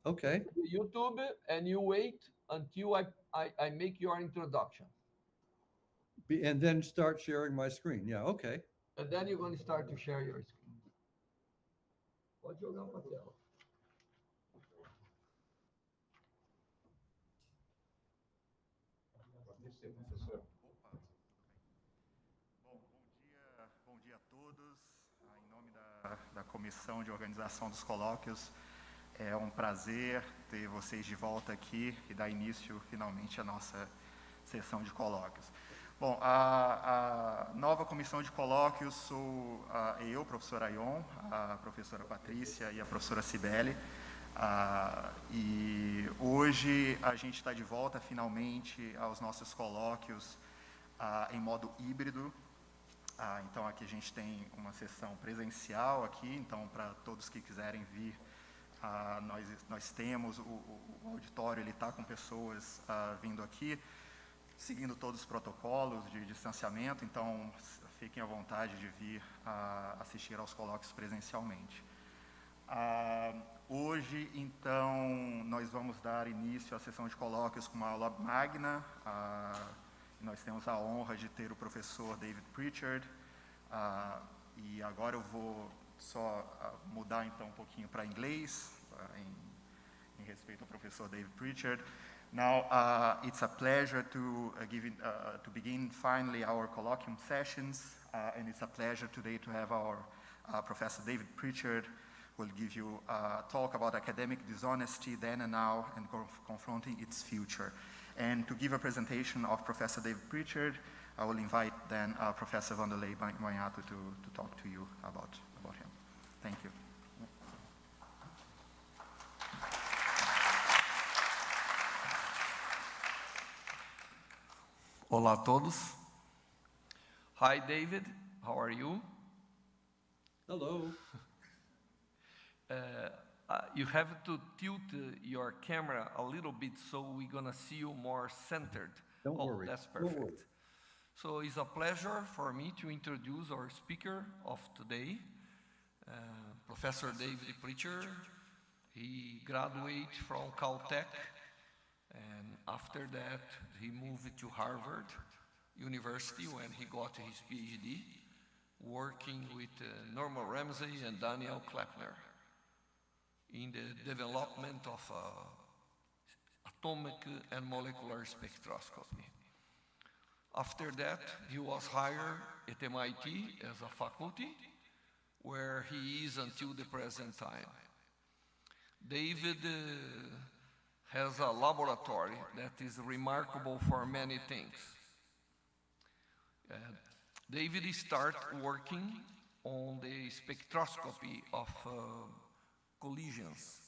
Okay. YouTube, and you wait until I make your introduction. And then start sharing my screen. Yeah, okay. And then you're going to start to share your screen. Pode jogar para a tela. Opa, tudo bem. Bom dia a todos. Em nome da Comissão de Organização dos Colóquios, é um prazer ter vocês de volta aqui e dar início, finalmente, à nossa sessão de colóquios. Bom, a nova comissão de colóquios sou eu, professor Ayon, a professora Patrícia e a professora Cibele. E hoje a gente está de volta, finalmente, aos nossos colóquios em modo híbrido. Então, aqui a gente tem uma sessão presencial aqui, então, para todos que quiserem vir, nós temos o auditório, ele está com pessoas vindo aqui, seguindo todos os protocolos de distanciamento, então fiquem à vontade de vir assistir aos colóquios presencialmente. Hoje, então, nós vamos dar início à sessão de colóquios com uma aula magna. Nós temos a honra de ter o professor David Pritchard, e agora eu vou só mudar então um pouquinho para inglês, em respeito ao professor David Pritchard. Now, it's a pleasure to begin finally our colloquium sessions, and it's a pleasure today to have our Professor David Pritchard, who will give you a talk about academic dishonesty then and now and confronting its future. And to give a presentation of Professor David Pritchard, I will invite then Professor Vanderlei Banhato to talk to you about him. Thank you. Olá a todos. Hi David, how are you? Hello. You have to tilt your camera a little bit so we're gonna see you more centered. Don't worry. That's perfect. Don't worry. So it's a pleasure for me to introduce our speaker of today, Professor David Pritchard. He graduated from Caltech, and after that he moved to Harvard University when he got his PhD, working with Norman Ramsey and Daniel Kleppner in the development of atomic and molecular spectroscopy. After that, he was hired at MIT as a faculty, where he is until the present time. David has a laboratory that is remarkable for many things. David started working on the spectroscopy of collisions,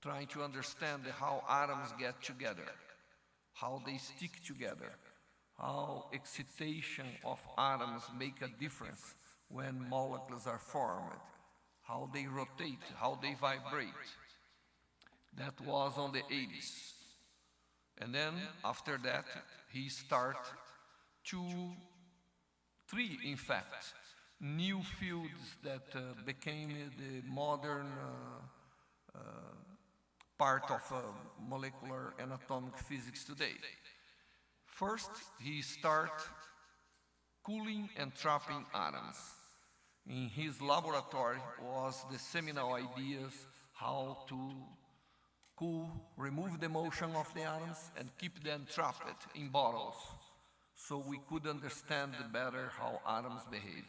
trying to understand how atoms get together, how they stick together, how excitation of atoms make a difference when molecules are formed, how they rotate, how they vibrate. That was on the 80s. And then after that, he started three, in fact, new fields that became the modern part of molecular and atomic physics today. First, he started cooling and trapping atoms. In his laboratory was the seminal ideas how to cool, remove the motion of the atoms and keep them trapped in bottles, so we could understand better how atoms behave.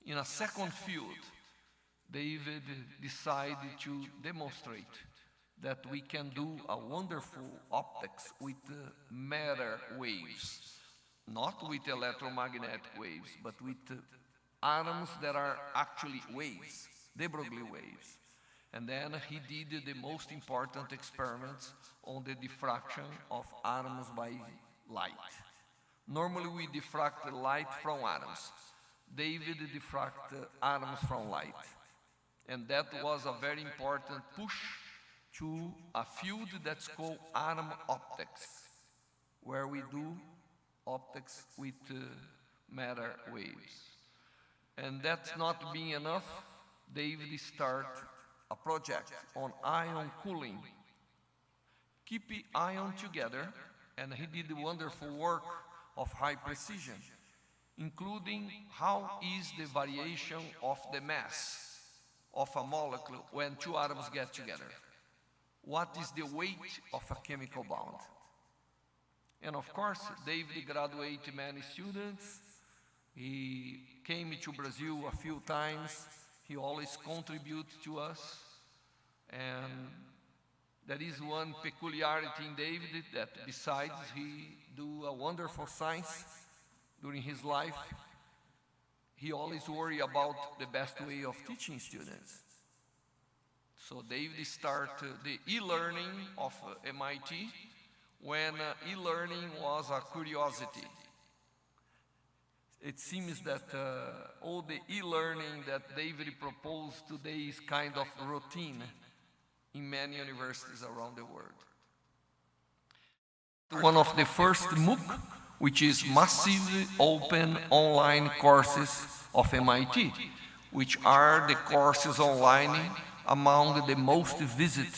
In a second field, David decided to demonstrate that we can do a wonderful optics with matter waves, not with electromagnetic waves, but with atoms that are actually waves, de Broglie waves. And then he did the most important experiments on the diffraction of atoms by light. Normally we diffract the light from atoms. David diffracted atoms from light. And that was a very important push to a field that's called atom optics, where we do optics with matter waves. And that's not being enough, David started a project on ion cooling. Keep the ion together, and he did wonderful work of high precision, including how is the variation of the mass of a molecule when two atoms get together. What is the weight of a chemical bond? And of course, David graduated many students. He came to Brazil a few times. He always contributes to us. And there is one peculiarity in David that besides he do a wonderful science during his life, he always worry about the best way of teaching students. So David started the e-learning of MIT when e-learning was a curiosity. It seems that all the e-learning that David proposed today is kind of routine in many universities around the world. One of the first MOOC, which is massive open online courses of MIT, which are the courses online among the most visited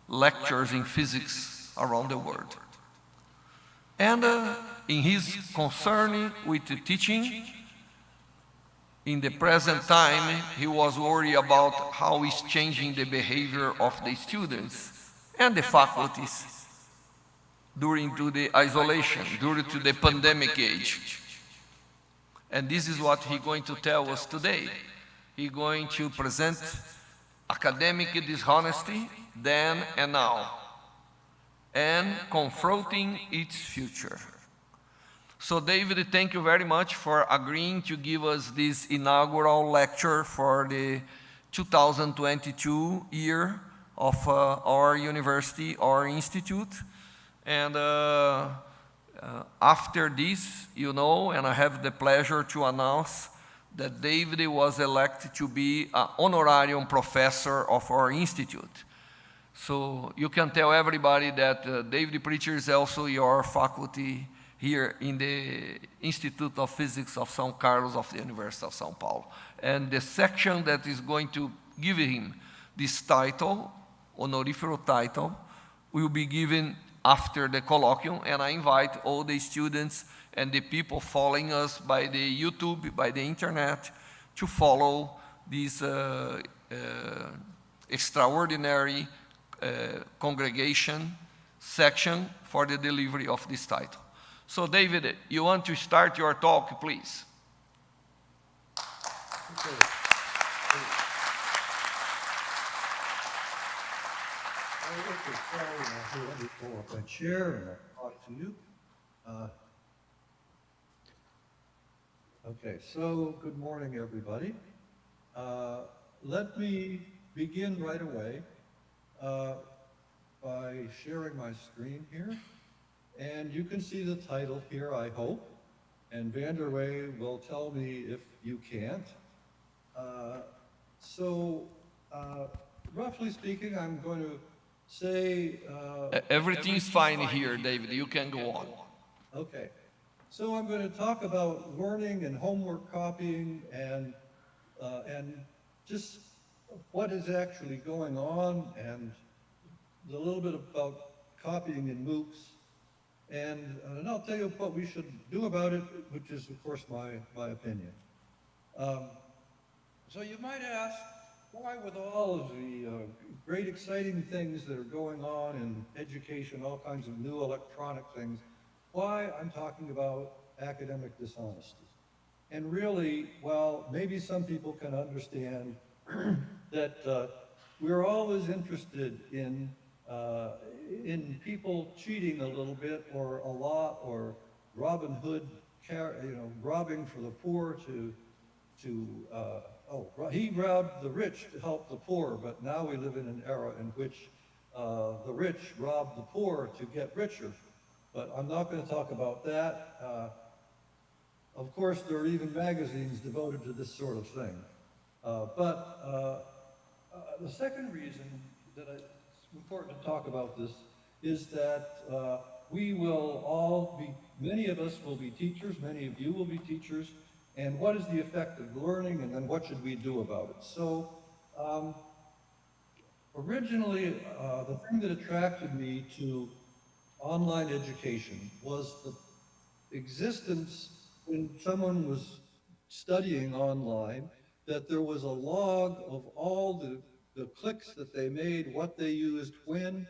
lectures in physics around the world. And in his concern with the teaching, in the present time, he was worried about how it's changing the behavior of the students and the faculties during the isolation, during the pandemic age. And this is what he's going to tell us today. He's going to present academic dishonesty then and now, and confronting its future. So David, thank you very much for agreeing to give us this inaugural lecture for the 2022 year of our university, our institute. And after this, you know, and I have the pleasure to announce that David was elected to be an honorarium professor of our institute. So you can tell everybody that David Pritchard is also your faculty here in the Institute of Physics of São Carlos of the University of São Paulo. And the section that is going to give him this title, honorific title, will be given after the colloquium, and I invite all the students and the people following us by the YouTube, by the internet, to follow this extraordinary congregation section for the delivery of this title. So David, you want to start your talk, please? Okay. Let me pull up my chair and I'll talk to you. Okay, so good morning, everybody. Let me begin right away by sharing my screen here. And you can see the title here, I hope. And Vanderway will tell me if you can't. Roughly speaking, I'm going to say... Everything's fine here, David. You can go on. Okay. So I'm going to talk about learning and homework copying and just what is actually going on and a little bit about copying in MOOCs. And I'll tell you what we should do about it, which is, of course, my opinion. So you might ask, why with all of the great exciting things that are going on in education, all kinds of new electronic things, why I'm talking about academic dishonesty? And really, well, maybe some people can understand that we're always interested in people cheating a little bit or a lot, or Robin Hood, robbing for the poor he robbed the rich to help the poor, but now we live in an era in which the rich rob the poor to get richer. But I'm not going to talk about that. Of course, there are even magazines devoted to this sort of thing. The second reason that it's important to talk about this is that we will all be, many of us will be teachers, many of you will be teachers, and what is the effect of learning, and then what should we do about it? So originally, the thing that attracted me to online education was the existence when someone was studying online, that there was a log of all the clicks that they made, what they used when,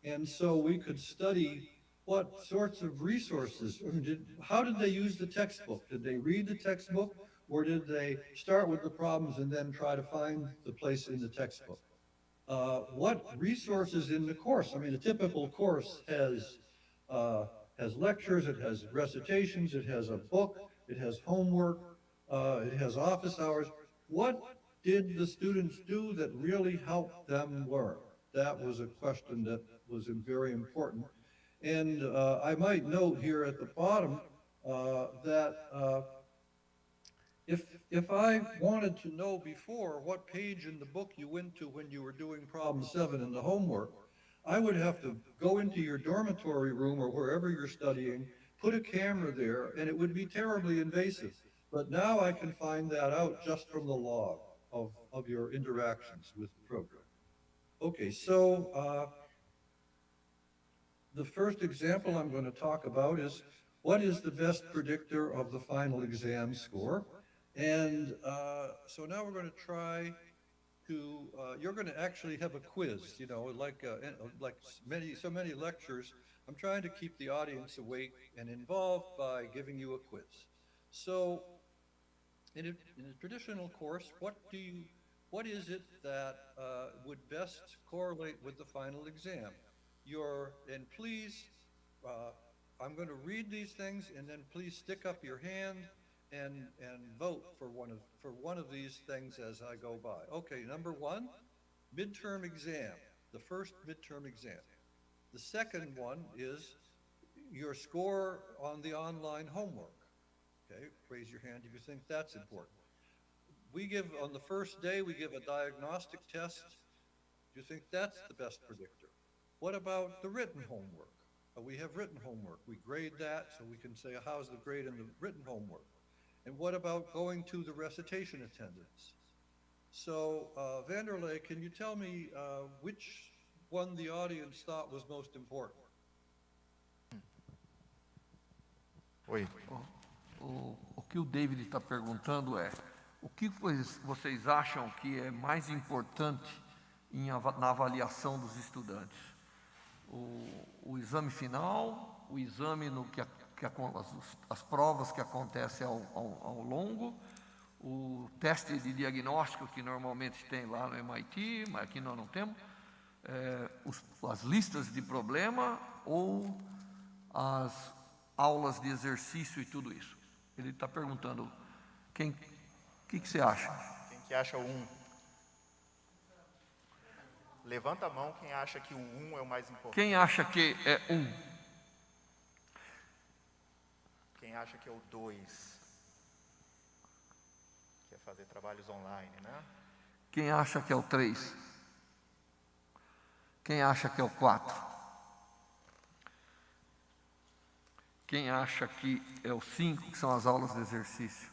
and so we could study what sorts of resources, how did they use the textbook? Did they read the textbook, or did they start with the problems and then try to find the place in the textbook? What resources in the course? I mean, a typical course has lectures, it has recitations, it has a book, it has homework, it has office hours. What did the students do that really helped them learn? That was a question that was very important. And I might note here at the bottom that if I wanted to know before what page in the book you went to when you were doing problem 7 in the homework, I would have to go into your dormitory room or wherever you're studying, put a camera there, and it would be terribly invasive. But now I can find that out just from the log of your interactions with the program. Okay, so the first example I'm going to talk about is what is the best predictor of the final exam score? And so now we're going to try to, you're going to actually have a quiz, you know, like so many lectures. I'm trying to keep the audience awake and involved by giving you a quiz. So in a traditional course, what is it that would best correlate with the final exam? And please, I'm going to read these things, and then please stick up your hand and vote for one of these things as I go by. Okay, number 1, midterm exam, the first midterm exam. The second one is your score on the online homework. Okay, raise your hand if you think that's important. On the first day, we give a diagnostic test. Do you think that's the best predictor? What about the written homework? We have written homework. We grade that so we can say, how's the grade in the written homework? And what about going to the recitation attendance? So, Vanderlei, can you tell me which one the audience thought was most important? Oi. O que o David está perguntando é, o que vocês acham que é mais importante na avaliação dos estudantes? O exame final, o exame as provas que acontecem ao longo, o teste de diagnóstico que normalmente tem lá no MIT, mas aqui nós não temos, as listas de problema ou as aulas de exercício e tudo isso. Ele está perguntando, o que você acha? Quem que acha o 1? Levanta a mão quem acha que o 1 é o mais importante. Quem acha que é 1? Quem acha que é o 2? Que é fazer trabalhos online, né? Quem acha que é o 3? Quem acha que é o 4? Quem acha que é o 5, que são as aulas de exercício?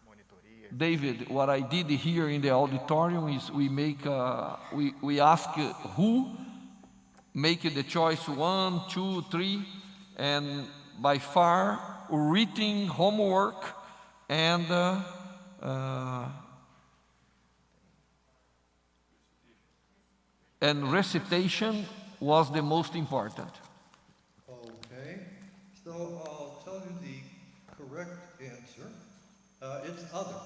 Monitoria. David, what I did here in the auditorium is we ask who make the choice 1, 2, 3, and by far written homework and recitation was the most important. Okay, so I'll tell you the correct answer. It's other.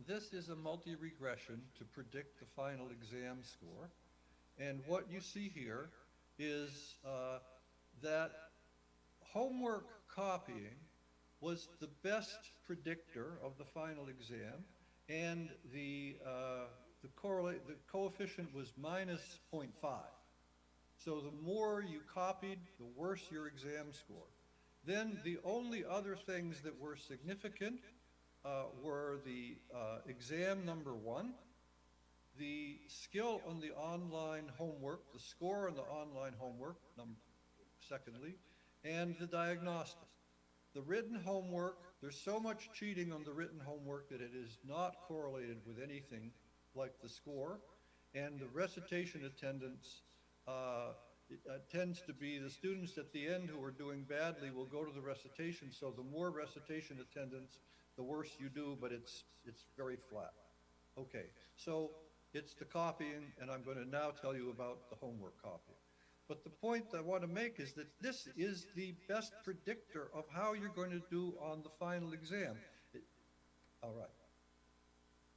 This is a multi-regression to predict the final exam score. And what you see here is that homework copying was the best predictor of the final exam, and the coefficient was minus 0.5. So the more you copied, the worse your exam score. Then the only other things that were significant were the exam number 1, the skill on the online homework, the score on the online homework, secondly, and the diagnostic. The written homework, there's so much cheating on the written homework that it is not correlated with anything like the score, and the recitation attendance tends to be the students at the end who are doing badly will go to the recitation, so the more recitation attendance, the worse you do, but it's very flat. Okay, so it's the copying, and I'm going to now tell you about the homework copying. But the point I want to make is that this is the best predictor of how you're going to do on the final exam. All right.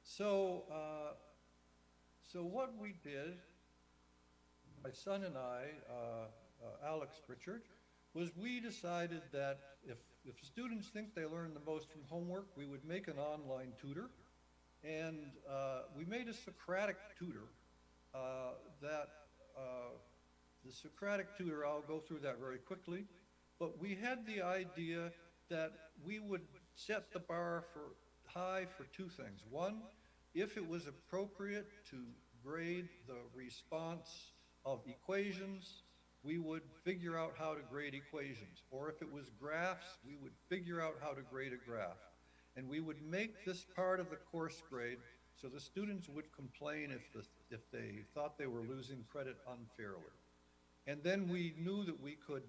So, so what we did, my son and I, Alex Pritchard, was we decided that if students think they learn the most from homework, we would make an online tutor. And we made a Socratic tutor that the Socratic tutor, I'll go through that very quickly, but we had the idea that we would set the bar for high for two things. One, if it was appropriate to grade the response of equations, we would figure out how to grade equations. Or if it was graphs, we would figure out how to grade a graph. And we would make this part of the course grade so the students would complain if they thought they were losing credit unfairly. And then we knew that we could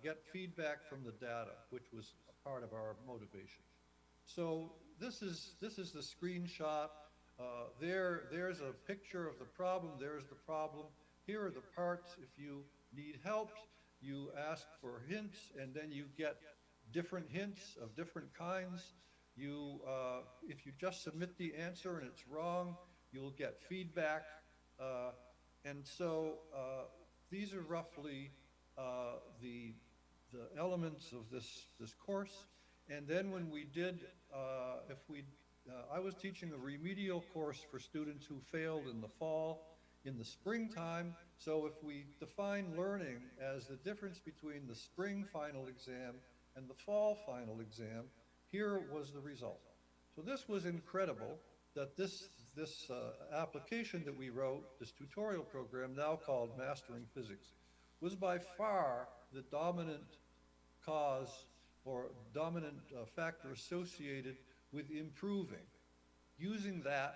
get feedback from the data, which was a part of our motivation. So this is the screenshot. There's a picture of the problem. There's the problem. Here are the parts. If you need help, you ask for hints, and then you get different hints of different kinds. If you just submit the answer and it's wrong, you'll get feedback. And so these are roughly the elements of this course. And then when we did, I was teaching a remedial course for students who failed in the fall, in the springtime. So if we define learning as the difference between the spring final exam and the fall final exam, here was the result. So this was incredible that this application that we wrote, this tutorial program now called Mastering Physics, was by far the dominant cause or dominant factor associated with improving. Using that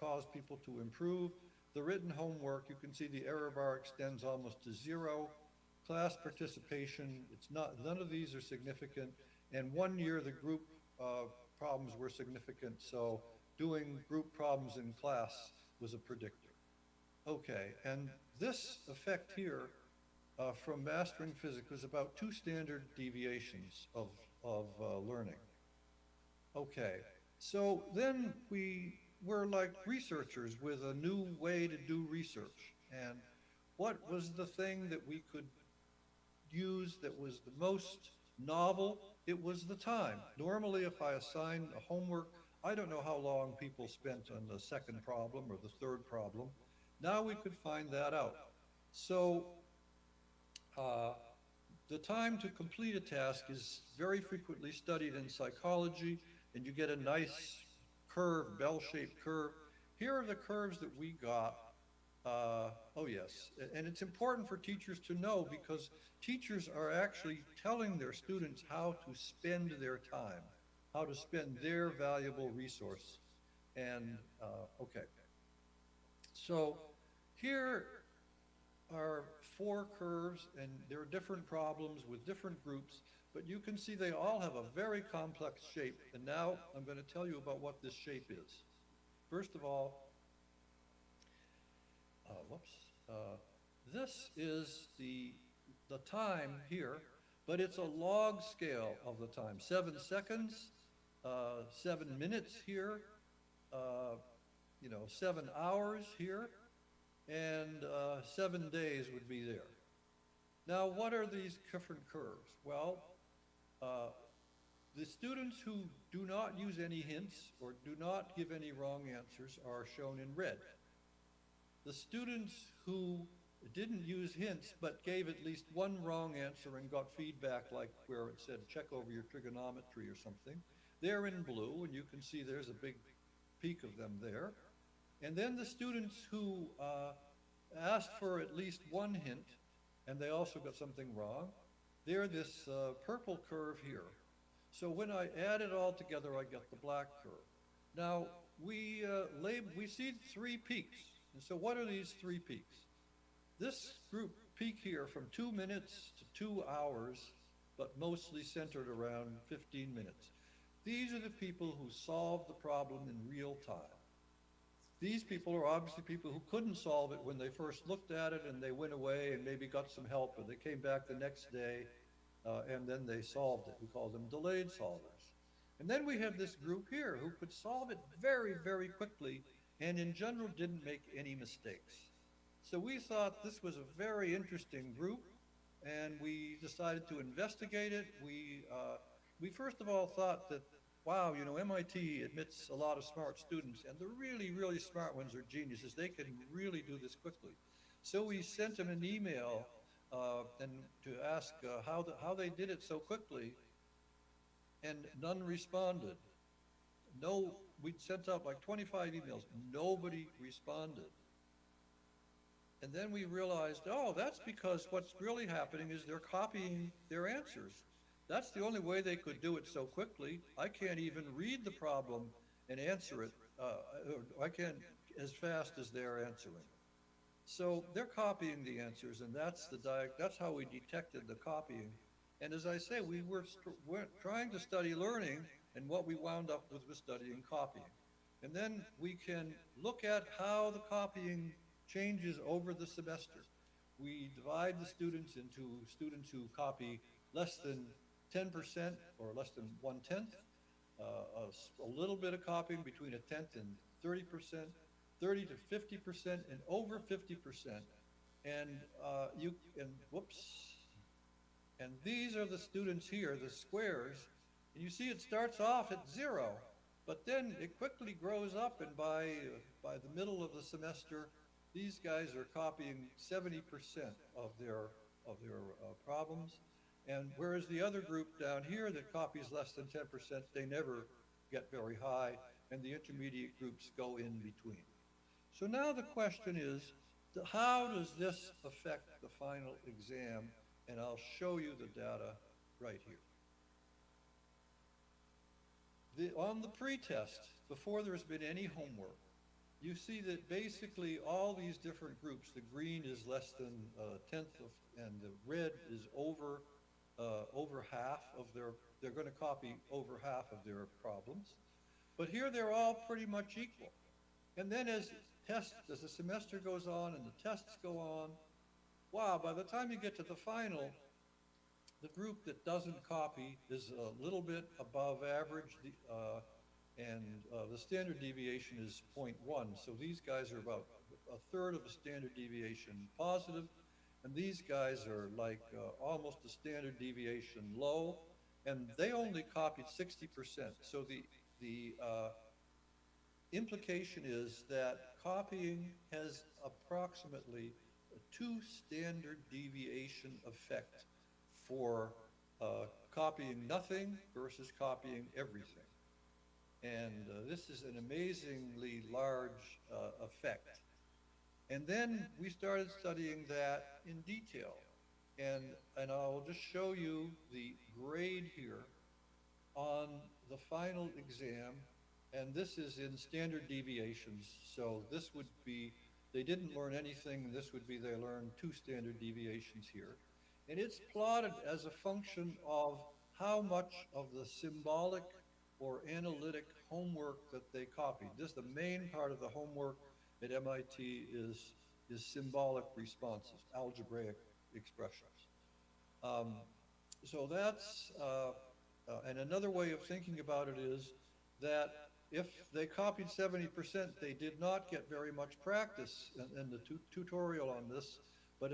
caused people to improve. The written homework, you can see the error bar extends almost to zero. Class participation, none of these are significant. And 1 year, the group problems were significant, so doing group problems in class was a predictor. Okay, and this effect here from Mastering Physics was about 2 standard deviations of learning. Okay, so then we were like researchers with a new way to do research. And what was the thing that we could use that was the most novel? It was the time. Normally, if I assign a homework, I don't know how long people spent on the second problem or the third problem. Now we could find that out. So the time to complete a task is very frequently studied in psychology, and you get a nice curve, bell-shaped curve. Here are the curves that we got. Oh yes, and it's important for teachers to know because teachers are actually telling their students how to spend their time, how to spend their valuable resource. And okay, so here are 4 curves, and there are different problems with different groups, but you can see they all have a very complex shape. And now I'm going to tell you about what this shape is. First of all, this is the time here, but it's a log scale of the time. 7 seconds, 7 minutes here, 7 hours here, and 7 days would be there. Now, what are these different curves? Well, the students who do not use any hints or do not give any wrong answers are shown in red. The students who didn't use hints but gave at least one wrong answer and got feedback, like where it said check over your trigonometry or something, they're in blue, and you can see there's a big peak of them there. And then the students who asked for at least one hint and they also got something wrong, they're this purple curve here. So when I add it all together, I get the black curve. Now, we see 3 peaks. And so what are these 3 peaks? This group peak here from 2 minutes to 2 hours, but mostly centered around 15 minutes. These are the people who solved the problem in real time. These people are obviously people who couldn't solve it when they first looked at it, and they went away and maybe got some help, or they came back the next day and then they solved it. We call them delayed solvers. And then we have this group here who could solve it very, very quickly and in general didn't make any mistakes. So we thought this was a very interesting group, and we decided to investigate it. We first of all thought that, wow, you know, MIT admits a lot of smart students, and the really, really smart ones are geniuses. They can really do this quickly. So we sent them an email and to ask how they did it so quickly, and none responded. No, we sent out like 25 emails. Nobody responded. And then we realized, oh, that's because what's really happening is they're copying their answers. That's the only way they could do it so quickly. I can't even read the problem and answer it. I can't as fast as they're answering. So they're copying the answers, and that's how we detected the copying. And as I say, we're trying to study learning, and what we wound up with was studying copying. And then we can look at how the copying changes over the semester. We divide the students into students who copy less than 10% or less than 1/10, a little bit of copying between 1/10 and 30%, 30 to 50%, and over 50%. And and these are the students here, the squares, and you see it starts off at 0, but then it quickly grows up, and by the middle of the semester, these guys are copying 70% of their problems. And whereas the other group down here that copies less than 10%, they never get very high, and the intermediate groups go in between. So now the question is, how does this affect the final exam? And I'll show you the data right here. On the pretest, before there's been any homework, you see that basically all these different groups, the green is less than 1/10 of, and the red is over half of they're going to copy over half of their problems. But here they're all pretty much equal. And then as the semester goes on and the tests go on, wow, by the time you get to the final, the group that doesn't copy is a little bit above average, and the standard deviation is 0.1. So these guys are about 1/3 of a standard deviation positive, and these guys are like almost a standard deviation low, and they only copied 60%. So the implication is that copying has approximately a 2 standard deviation effect for copying nothing versus copying everything. And this is an amazingly large effect. And then we started studying that in detail. And I'll just show you the grade here on the final exam. And this is in standard deviations. So this would be, they didn't learn anything. This would be they learned 2 standard deviations here. And it's plotted as a function of how much of the symbolic or analytic homework that they copied. This, the main part of the homework at MIT is symbolic responses, algebraic expressions. So that's, and another way of thinking about it is that if they copied 70%, they did not get very much practice in the tutorial on this, but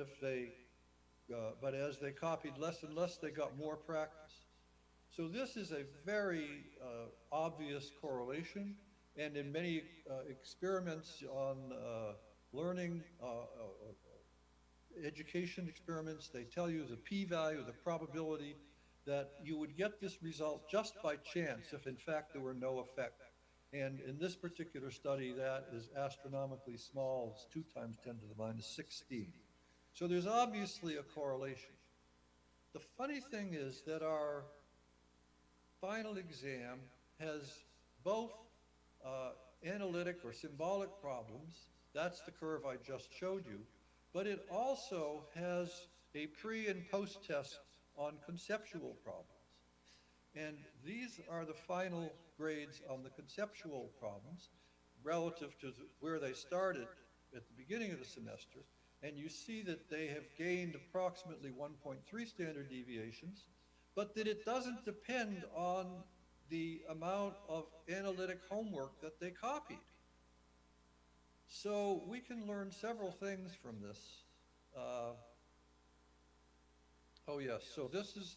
but as they copied less and less, they got more practice. So this is a very obvious correlation, and in many experiments on learning, education experiments, they tell you the p-value, the probability that you would get this result just by chance if in fact there were no effect. And in this particular study, that is astronomically small. It's 2 × 10⁻16. So there's obviously a correlation. The funny thing is that our final exam has both analytic or symbolic problems. That's the curve I just showed you. But it also has a pre and post test on conceptual problems. And these are the final grades on the conceptual problems relative to where they started at the beginning of the semester. And you see that they have gained approximately 1.3 standard deviations, but that it doesn't depend on the amount of analytic homework that they copied. So we can learn several things from this. Oh yes, so this is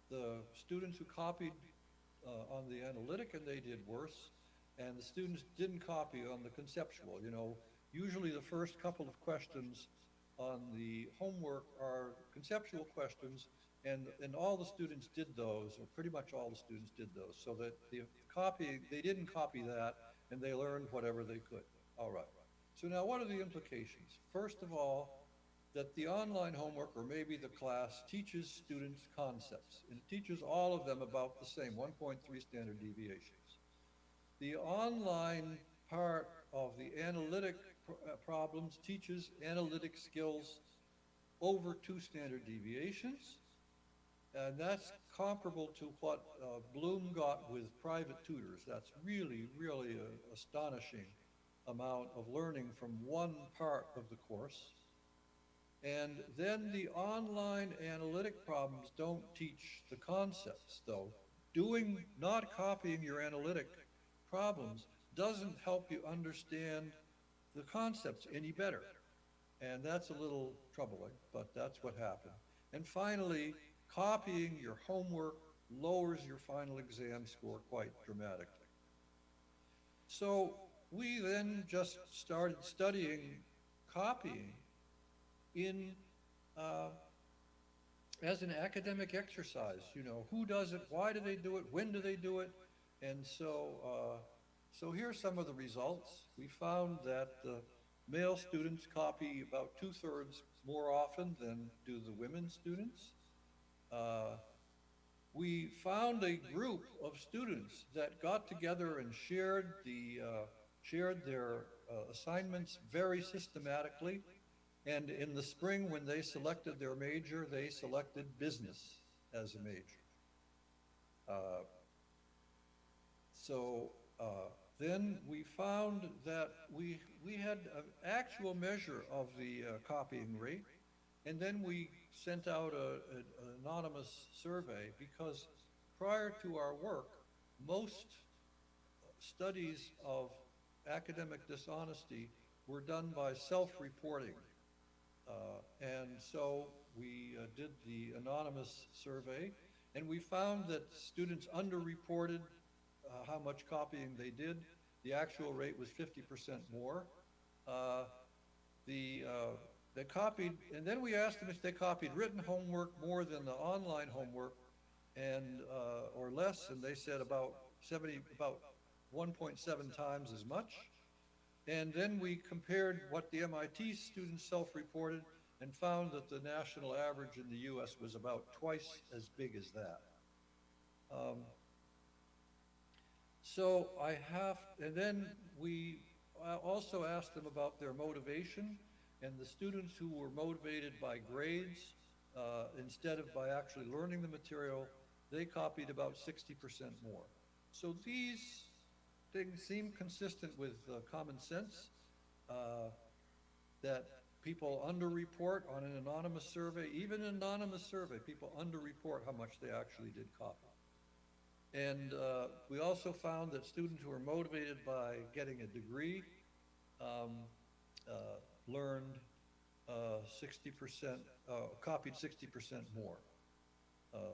the students who copied on the analytic and they did worse, and the students didn't copy on the conceptual. You know, usually the first couple of questions on the homework are conceptual questions, and all the students did those, or pretty much all the students did those, so that they didn't copy that, and they learned whatever they could. All right. So now what are the implications? First of all, that the online homework, or maybe the class, teaches students concepts, and it teaches all of them about the same, 1.3 standard deviations. The online part of the analytic problems teaches analytic skills over 2 standard deviations, and that's comparable to what Bloom got with private tutors. That's really, really an astonishing amount of learning from one part of the course. And then the online analytic problems don't teach the concepts, though. Not copying your analytic problems doesn't help you understand the concepts any better. And that's a little troubling, but that's what happened. And finally, copying your homework lowers your final exam score quite dramatically. So we then just started studying copying as an academic exercise. You know, who does it, why do they do it, when do they do it? And so here's some of the results. We found that the male students copy about 2/3 more often than do the women students. We found a group of students that got together and shared their assignments very systematically. And in the spring, when they selected their major, they selected business as a major. Then we found that we had an actual measure of the copying rate, and then we sent out an anonymous survey, because prior to our work, most studies of academic dishonesty were done by self-reporting. And so we did the anonymous survey, and we found that students underreported how much copying they did. The actual rate was 50% more. They copied, and then we asked them if they copied written homework more than the online homework, and or less, and they said about 1.7 times as much. And then we compared what the MIT students self-reported and found that the national average in the US was about twice as big as that. And then we also asked them about their motivation, and the students who were motivated by grades instead of by actually learning the material, they copied about 60% more. So these things seem consistent with common sense, that people underreport on an anonymous survey. Even an anonymous survey, people underreport how much they actually did copy. And we also found that students who are motivated by getting a degree learned 60%, copied 60% more.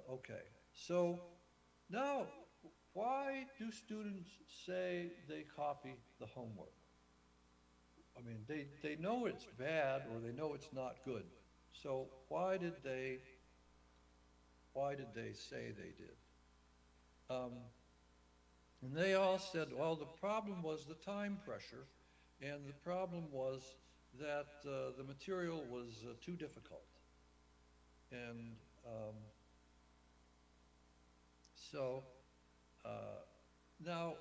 Okay, so now, why do students say they copy the homework? I mean, they know it's bad, or they know it's not good. So why did they say they did? And they all said, well, the problem was the time pressure, and the problem was that the material was too difficult. And now,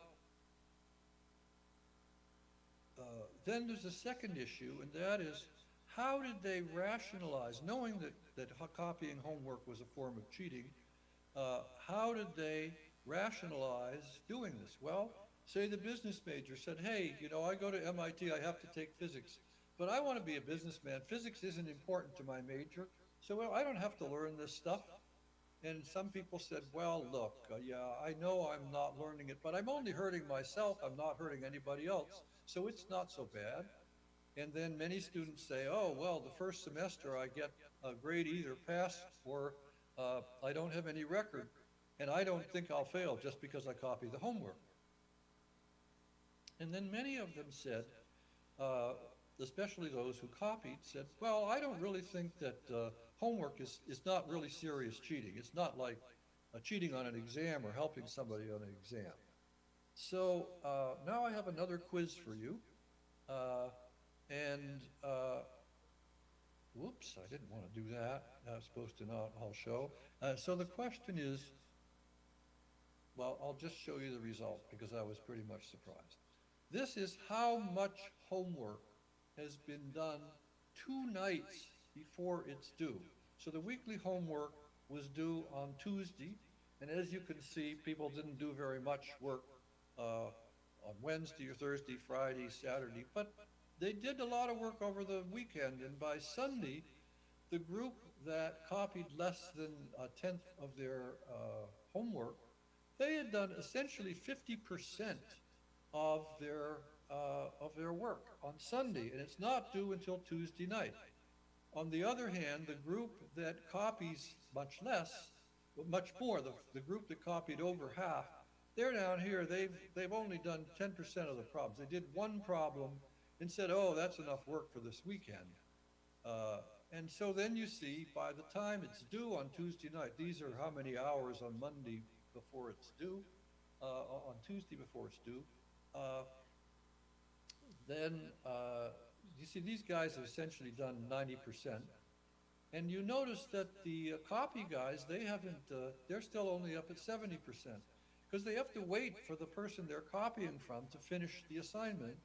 then there's a second issue, and that is, how did they rationalize, knowing that copying homework was a form of cheating, how did they rationalize doing this? Well, say the business major said, hey, you know, I go to MIT, I have to take physics, but I want to be a businessman. Physics isn't important to my major, so well, I don't have to learn this stuff. And some people said, well, look, yeah, I know I'm not learning it, but I'm only hurting myself, I'm not hurting anybody else, so it's not so bad. And then many students say, oh, well, the first semester I get a grade either pass or I don't have any record, and I don't think I'll fail just because I copy the homework. And then many of them said, especially those who copied, said, well, I don't really think that homework is not really serious cheating. It's not like cheating on an exam or helping somebody on an exam. So now I have another quiz for you. Whoops, I didn't want to do that. I was supposed to not, I'll show. So the question is, well, I'll just show you the result because I was pretty much surprised. This is how much homework has been done 2 nights before it's due. So the weekly homework was due on Tuesday, and as you can see, people didn't do very much work on Wednesday or Thursday, Friday, Saturday, but they did a lot of work over the weekend, and by Sunday, the group that copied less than a tenth of their homework, they had done essentially 50% of their work on Sunday, and it's not due until Tuesday night. On the other hand, the group that copies much less, much more, the group that copied over half, they're down here, they've only done 10% of the problems. They did one problem and said, oh, that's enough work for this weekend. And so then you see, by the time it's due on Tuesday night, these are how many hours on Monday before it's due, on Tuesday before it's due, then you see these guys have essentially done 90%. And you notice that the copy guys, they haven't, they're still only up at 70%, because they have to wait for the person they're copying from to finish the assignment.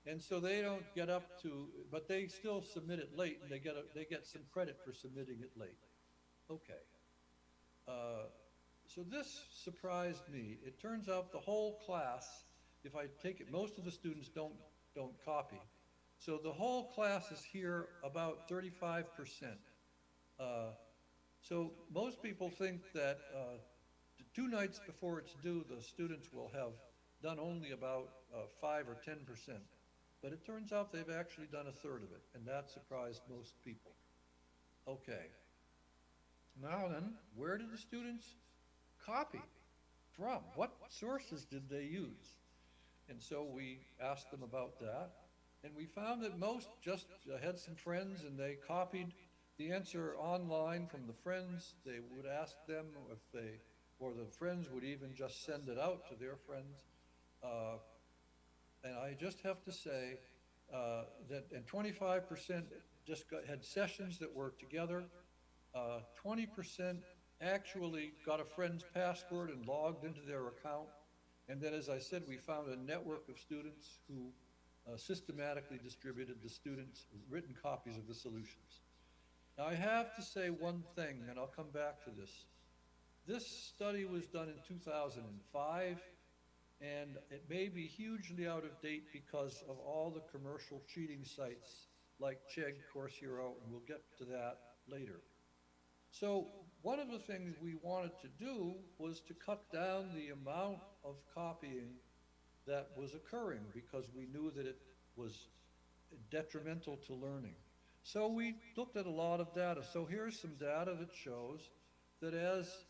And so they don't get up to, but they still submit it late, and they get some credit for submitting it late. Okay. So this surprised me. It turns out the whole class, if I take it, most of the students don't copy. So the whole class is here about 35%. So most people think that 2 nights before it's due, the students will have done only about 5 or 10%. But it turns out they've actually done a third of it, and that surprised most people. Okay. Now then, where did the students copy from? What sources did they use? And so we asked them about that, and we found that most just had some friends and they copied the answer online from the friends. They would ask them if they, or the friends would even just send it out to their friends. And I just have to say that, and 25% just had sessions that were together. 20% actually got a friend's password and logged into their account. And then, as I said, we found a network of students who systematically distributed the students' written copies of the solutions. Now, I have to say one thing, and I'll come back to this. This study was done in 2005. And it may be hugely out of date because of all the commercial cheating sites like Chegg, Course Hero, and we'll get to that later. So one of the things we wanted to do was to cut down the amount of copying that was occurring because we knew that it was detrimental to learning. So we looked at a lot of data. So here's some data that shows that as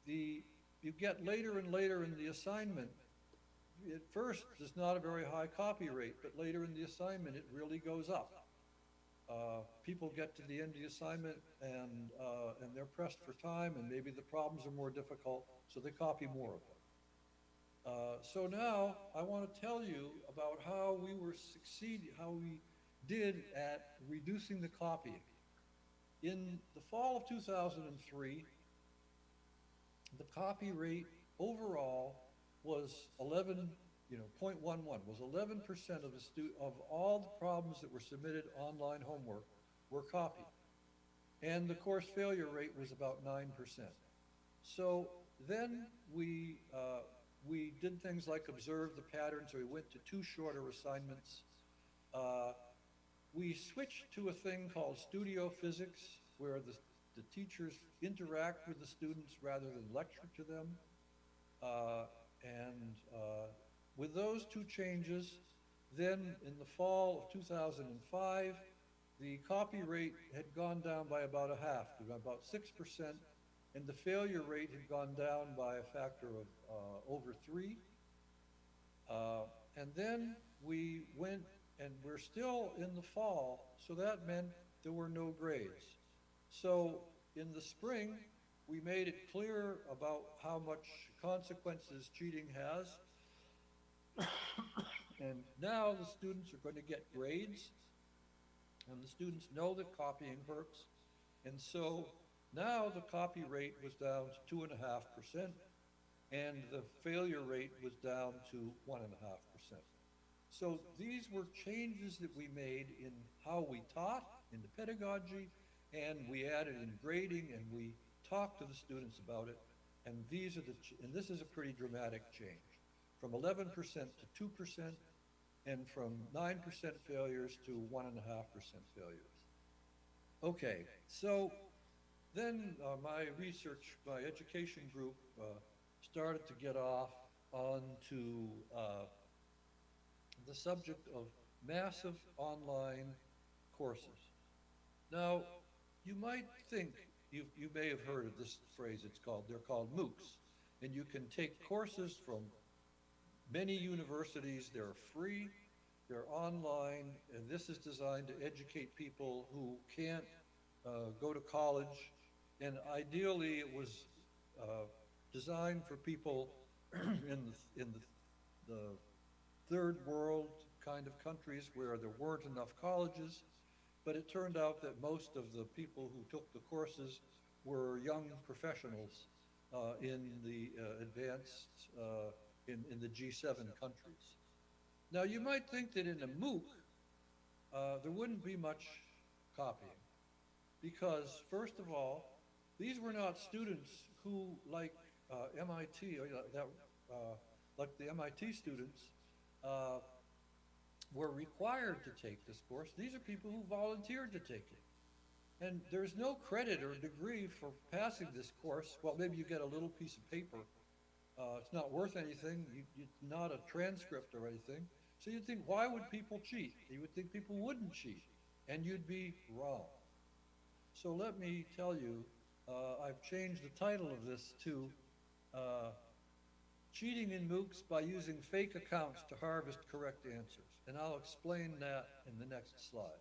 you get later and later in the assignment, at first, there's not a very high copy rate, but later in the assignment, it really goes up. People get to the end of the assignment and they're pressed for time, and maybe the problems are more difficult, so they copy more of them. So now I want to tell you about how we were how we did at reducing the copying. In the fall of 2003, the copy rate overall was 11 .11 was 11% of of all the problems that were submitted online homework were copied. And the course failure rate was about 9%. So then we did things like observe the patterns, or we went to 2 shorter assignments. We switched to a thing called studio physics, where the teachers interact with the students rather than lecture to them. With those 2 changes, then in the fall of 2005, the copy rate had gone down by about a half, to about 6%, and the failure rate had gone down by a factor of over 3. And then we went, and we're still in the fall, so that meant there were no grades. So in the spring, we made it clear about how much consequences cheating has. And now the students are going to get grades, and the students know that copying hurts. And so now the copy rate was down to 2.5%, and the failure rate was down to 1.5%. So these were changes that we made in how we taught, in the pedagogy, and we added in grading, and we talked to the students about it. And this is a pretty dramatic change, from 11% to 2%, and from 9% failures to 1.5% failures. Okay, so then my education group started to get off onto the subject of massive online courses. Now, you might think, you may have heard of this phrase, they're called MOOCs, and you can take courses from many universities. They're free, they're online, and this is designed to educate people who can't go to college, and ideally it was designed for people in the third world kind of countries where there weren't enough colleges. But it turned out that most of the people who took the courses were young professionals in the advanced, in the G7 countries. Now, you might think that in a MOOC, there wouldn't be much copying, because first of all, these were not students who, like MIT, like the MIT students, were required to take this course. These are people who volunteered to take it. And there's no credit or degree for passing this course. Well, maybe you get a little piece of paper. It's not worth anything. It's not a transcript or anything. So you'd think, why would people cheat? You would think people wouldn't cheat, and you'd be wrong. So let me tell you, I've changed the title of this to Cheating in MOOCs by Using Fake Accounts to Harvest Correct Answers. And I'll explain that in the next slide.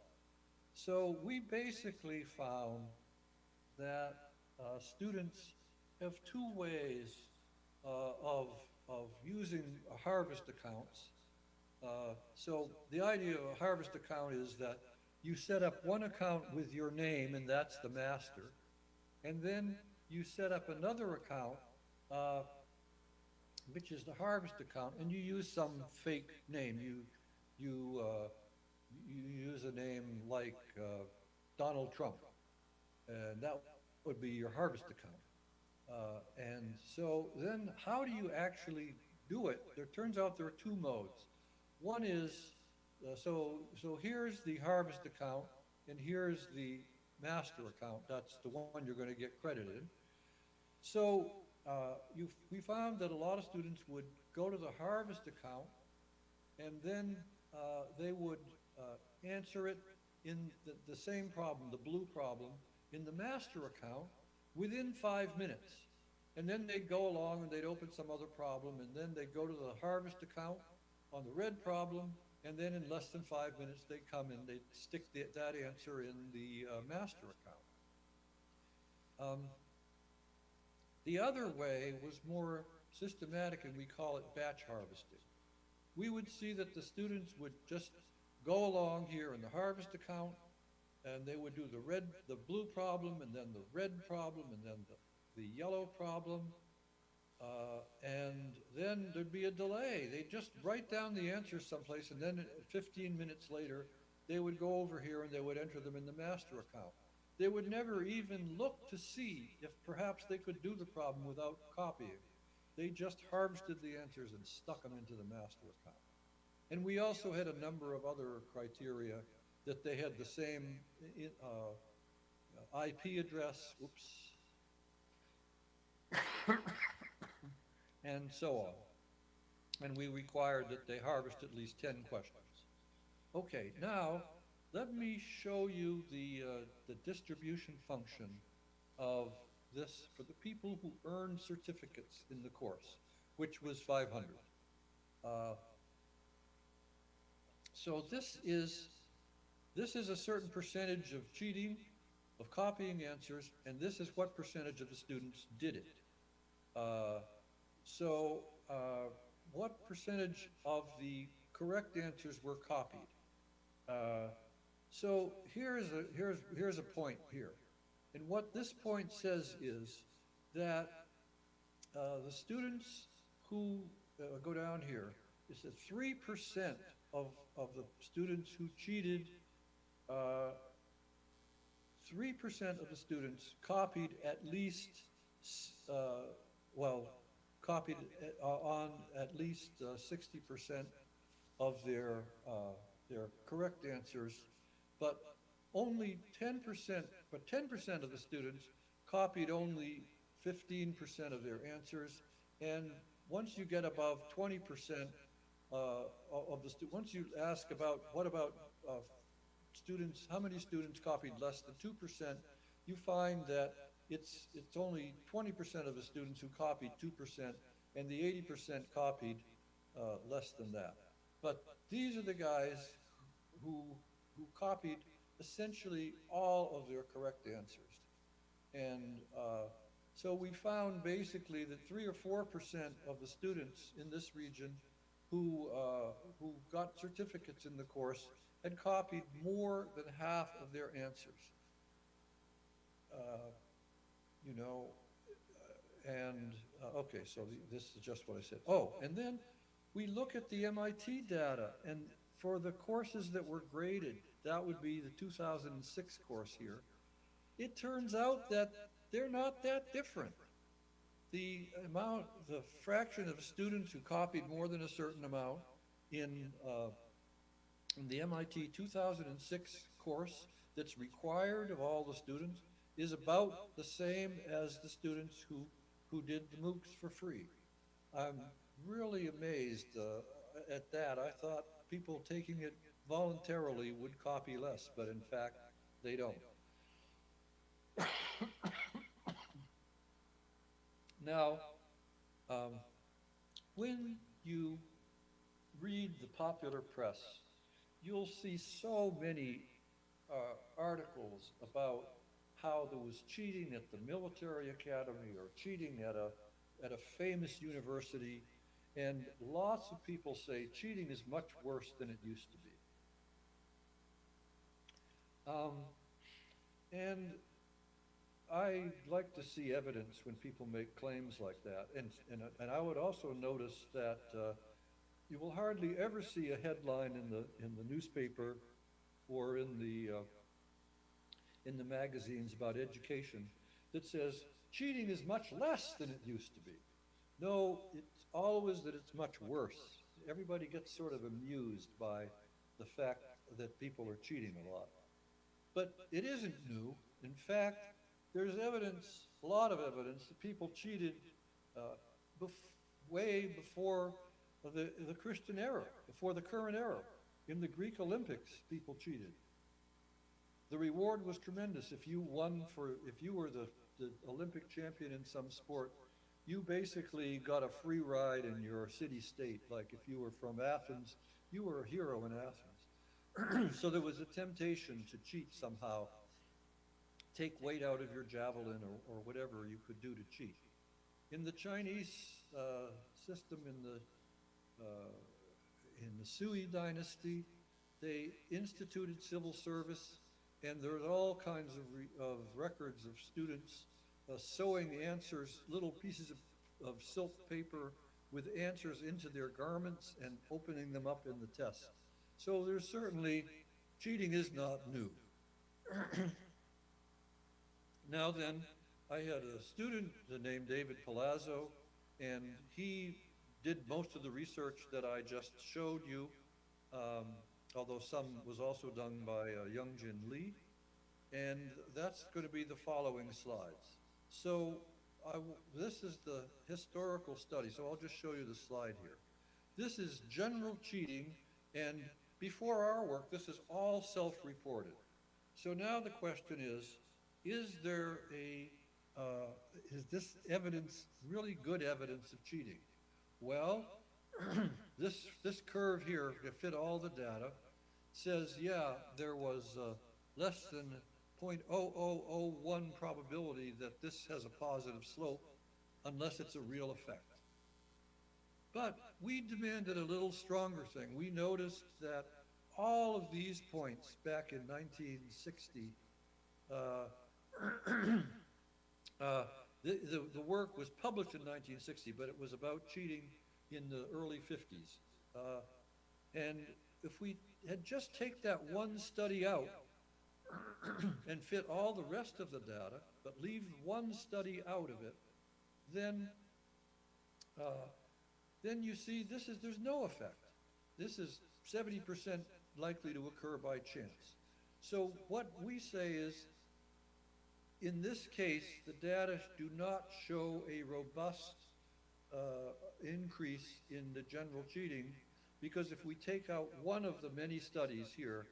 So we basically found that students have 2 ways of using harvest accounts. So the idea of a harvest account is that you set up one account with your name, and that's the master. And then you set up another account, which is the harvest account, and you use some fake name. You use a name like Donald Trump, and that would be your harvest account. And so then how do you actually do it? There turns out there are 2 modes. One is, so here's the harvest account, and here's the master account. That's the one you're going to get credited. So we found that a lot of students would go to the harvest account, and then they would answer it in the same problem, the blue problem, in the master account within 5 minutes. And then they'd go along and they'd open some other problem, and then they'd go to the harvest account on the red problem, and then in less than 5 minutes they'd come and they'd stick that answer in the master account. The other way was more systematic, and we call it batch harvesting. We would see that the students would just go along here in the harvest account, and they would do the blue problem, and then the red problem, and then the yellow problem And then there'd be a delay. They'd just write down the answers someplace, and then 15 minutes later, they would go over here and they would enter them in the master account. They would never even look to see if perhaps they could do the problem without copying. They just harvested the answers and stuck them into the master account. And we also had a number of other criteria that they had the same IP address, and so on. And we required that they harvest at least 10 questions. Okay, now let me show you the distribution function of this for the people who earned certificates in the course, which was 500. So this is a certain percentage of cheating, of copying answers, and this is what percentage of the students did it. What percentage of the correct answers were copied? So here's a point here. And what this point says is that the students who go down here, it says 3% of the students who cheated, 3% of the students copied at least, copied on at least 60% of their correct answers, but only 10%, but 10% of the students copied only 15% of their answers, and once you get above 20% of the once you ask about what about students, how many students copied less than 2%, you find that it's only 20% of the students who copied 2%, and the 80% copied less than that. But these are the guys who copied essentially all of their correct answers. And so we found basically that 3 or 4% of the students in this region who got certificates in the course had copied more than half of their answers. Okay, so this is just what I said. Oh, and then we look at the MIT data, and for the courses that were graded, that would be the 2006 course here, it turns out that they're not that different. The fraction of students who copied more than a certain amount in the MIT 2006 course that's required of all the students is about the same as the students who did the MOOCs for free. I'm really amazed at that. I thought people taking it voluntarily would copy less, but in fact, they don't. Now, when you read the popular press, you'll see so many articles about how there was cheating at the military academy or cheating at a famous university, and lots of people say cheating is much worse than it used to be. And I like to see evidence when people make claims like that. And I would also notice that you will hardly ever see a headline in the newspaper or in the magazines about education that says cheating is much less than it used to be. No, it's always that it's much worse. Everybody gets sort of amused by the fact that people are cheating a lot. But it isn't new. In fact, there's evidence, a lot of evidence, that people cheated way before the Christian era, before the current era. In the Greek Olympics, people cheated. The reward was tremendous. If you were the Olympic champion in some sport, you basically got a free ride in your city-state. Like if you were from Athens, you were a hero in Athens. So there was a temptation to cheat somehow, take weight out of your javelin or whatever you could do to cheat. In the Chinese system, in the Sui dynasty, they instituted civil service, and there's all kinds of records of students sewing answers, little pieces of silk paper with answers into their garments and opening them up in the test. So there's certainly, cheating is not new. Now then, I had a student named David Palazzo, and he did most of the research that I just showed you, although some was also done by Youngjin Lee. And that's going to be the following slides. So this is the historical study, so I'll just show you the slide here. This is general cheating, and before our work, this is all self-reported. So now the question is there is this evidence, really good evidence of cheating? Well, this curve here, to fit all the data, says, yeah, there was less than 0.0001 probability that this has a positive slope unless it's a real effect. But we demanded a little stronger thing. We noticed that all of these points back in 1960, the work was published in 1960, but it was about cheating in the early 50s. And if we had just take that one study out and fit all the rest of the data, but leave one study out of it, then you see there's no effect. This is 70% likely to occur by chance. So what we say is, in this case, the data do not show a robust increase in the general cheating, because if we take out one of the many studies here,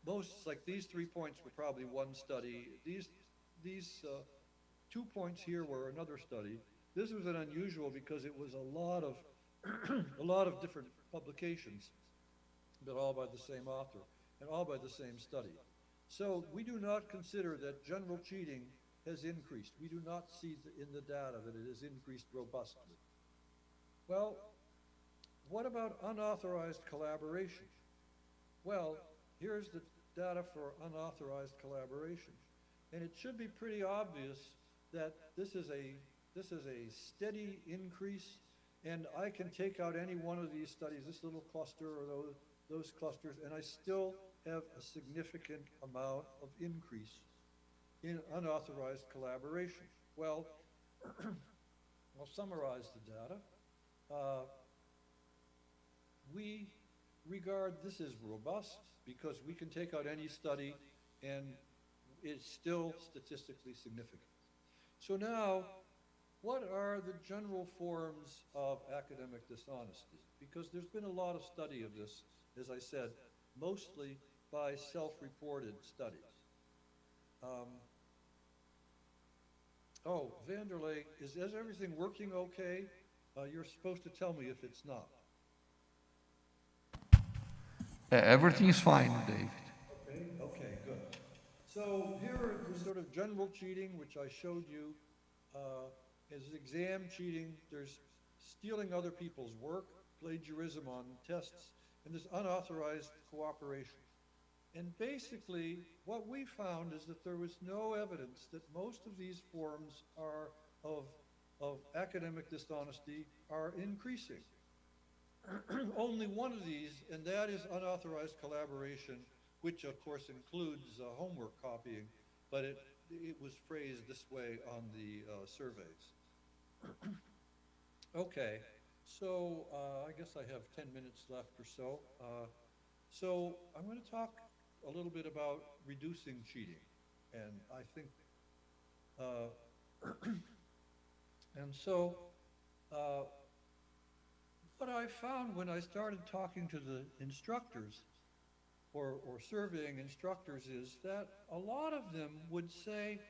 most, like these 3 points were probably one study. These 2 points here were another study. This was an unusual because it was a lot of a lot of different publications, but all by the same author and all by the same study. So we do not consider that general cheating has increased. We do not see in the data that it has increased robustly. Well, what about unauthorized collaboration? Well, here's the data for unauthorized collaboration. And it should be pretty obvious that this is a steady increase, and I can take out any one of these studies, this little cluster or those clusters, and I still have a significant amount of increase in unauthorized collaboration. Well, I'll summarize the data. We regard this as robust because we can take out any study and it's still statistically significant. So now, what are the general forms of academic dishonesty? Because there's been a lot of study of this, as I said, mostly by self-reported studies. Vanderlei, is everything working okay? You're supposed to tell me if it's not. Everything is fine, David. Okay, good. So here are the sort of general cheating, which I showed you. As exam cheating, there's stealing other people's work, plagiarism on tests, and there's unauthorized cooperation. And basically, what we found is that there was no evidence that most of these forms of academic dishonesty are increasing. Only one of these, and that is unauthorized collaboration, which of course includes homework copying, but it was phrased this way on the surveys. Okay, so I guess I have 10 minutes left or so. So I'm going to talk a little bit about reducing cheating, and I think, and so what I found when I started talking to the instructors or surveying instructors is that a lot of them would say,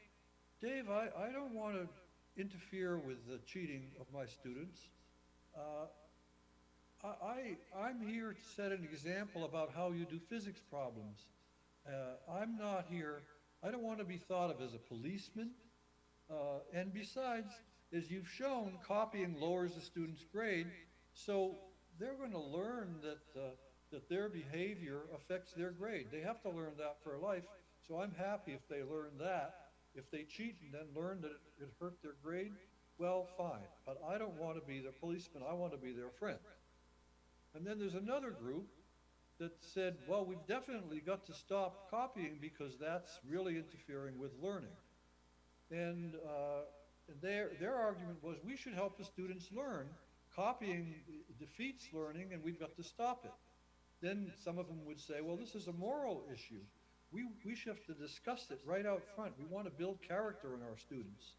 Dave, I don't want to interfere with the cheating of my students. I'm here to set an example about how you do physics problems. I'm not here, I don't want to be thought of as a policeman. And besides, as you've shown, copying lowers the student's grade, so they're going to learn that their behavior affects their grade. They have to learn that for life, so I'm happy if they learn that. If they cheat and then learn that it hurt their grade, well, fine, but I don't want to be their policeman, I want to be their friend. And then there's another group that said, well, we've definitely got to stop copying because that's really interfering with learning. And their argument was, we should help the students learn. Copying defeats learning, and we've got to stop it. Then some of them would say, well, this is a moral issue. We should have to discuss it right out front. We want to build character in our students.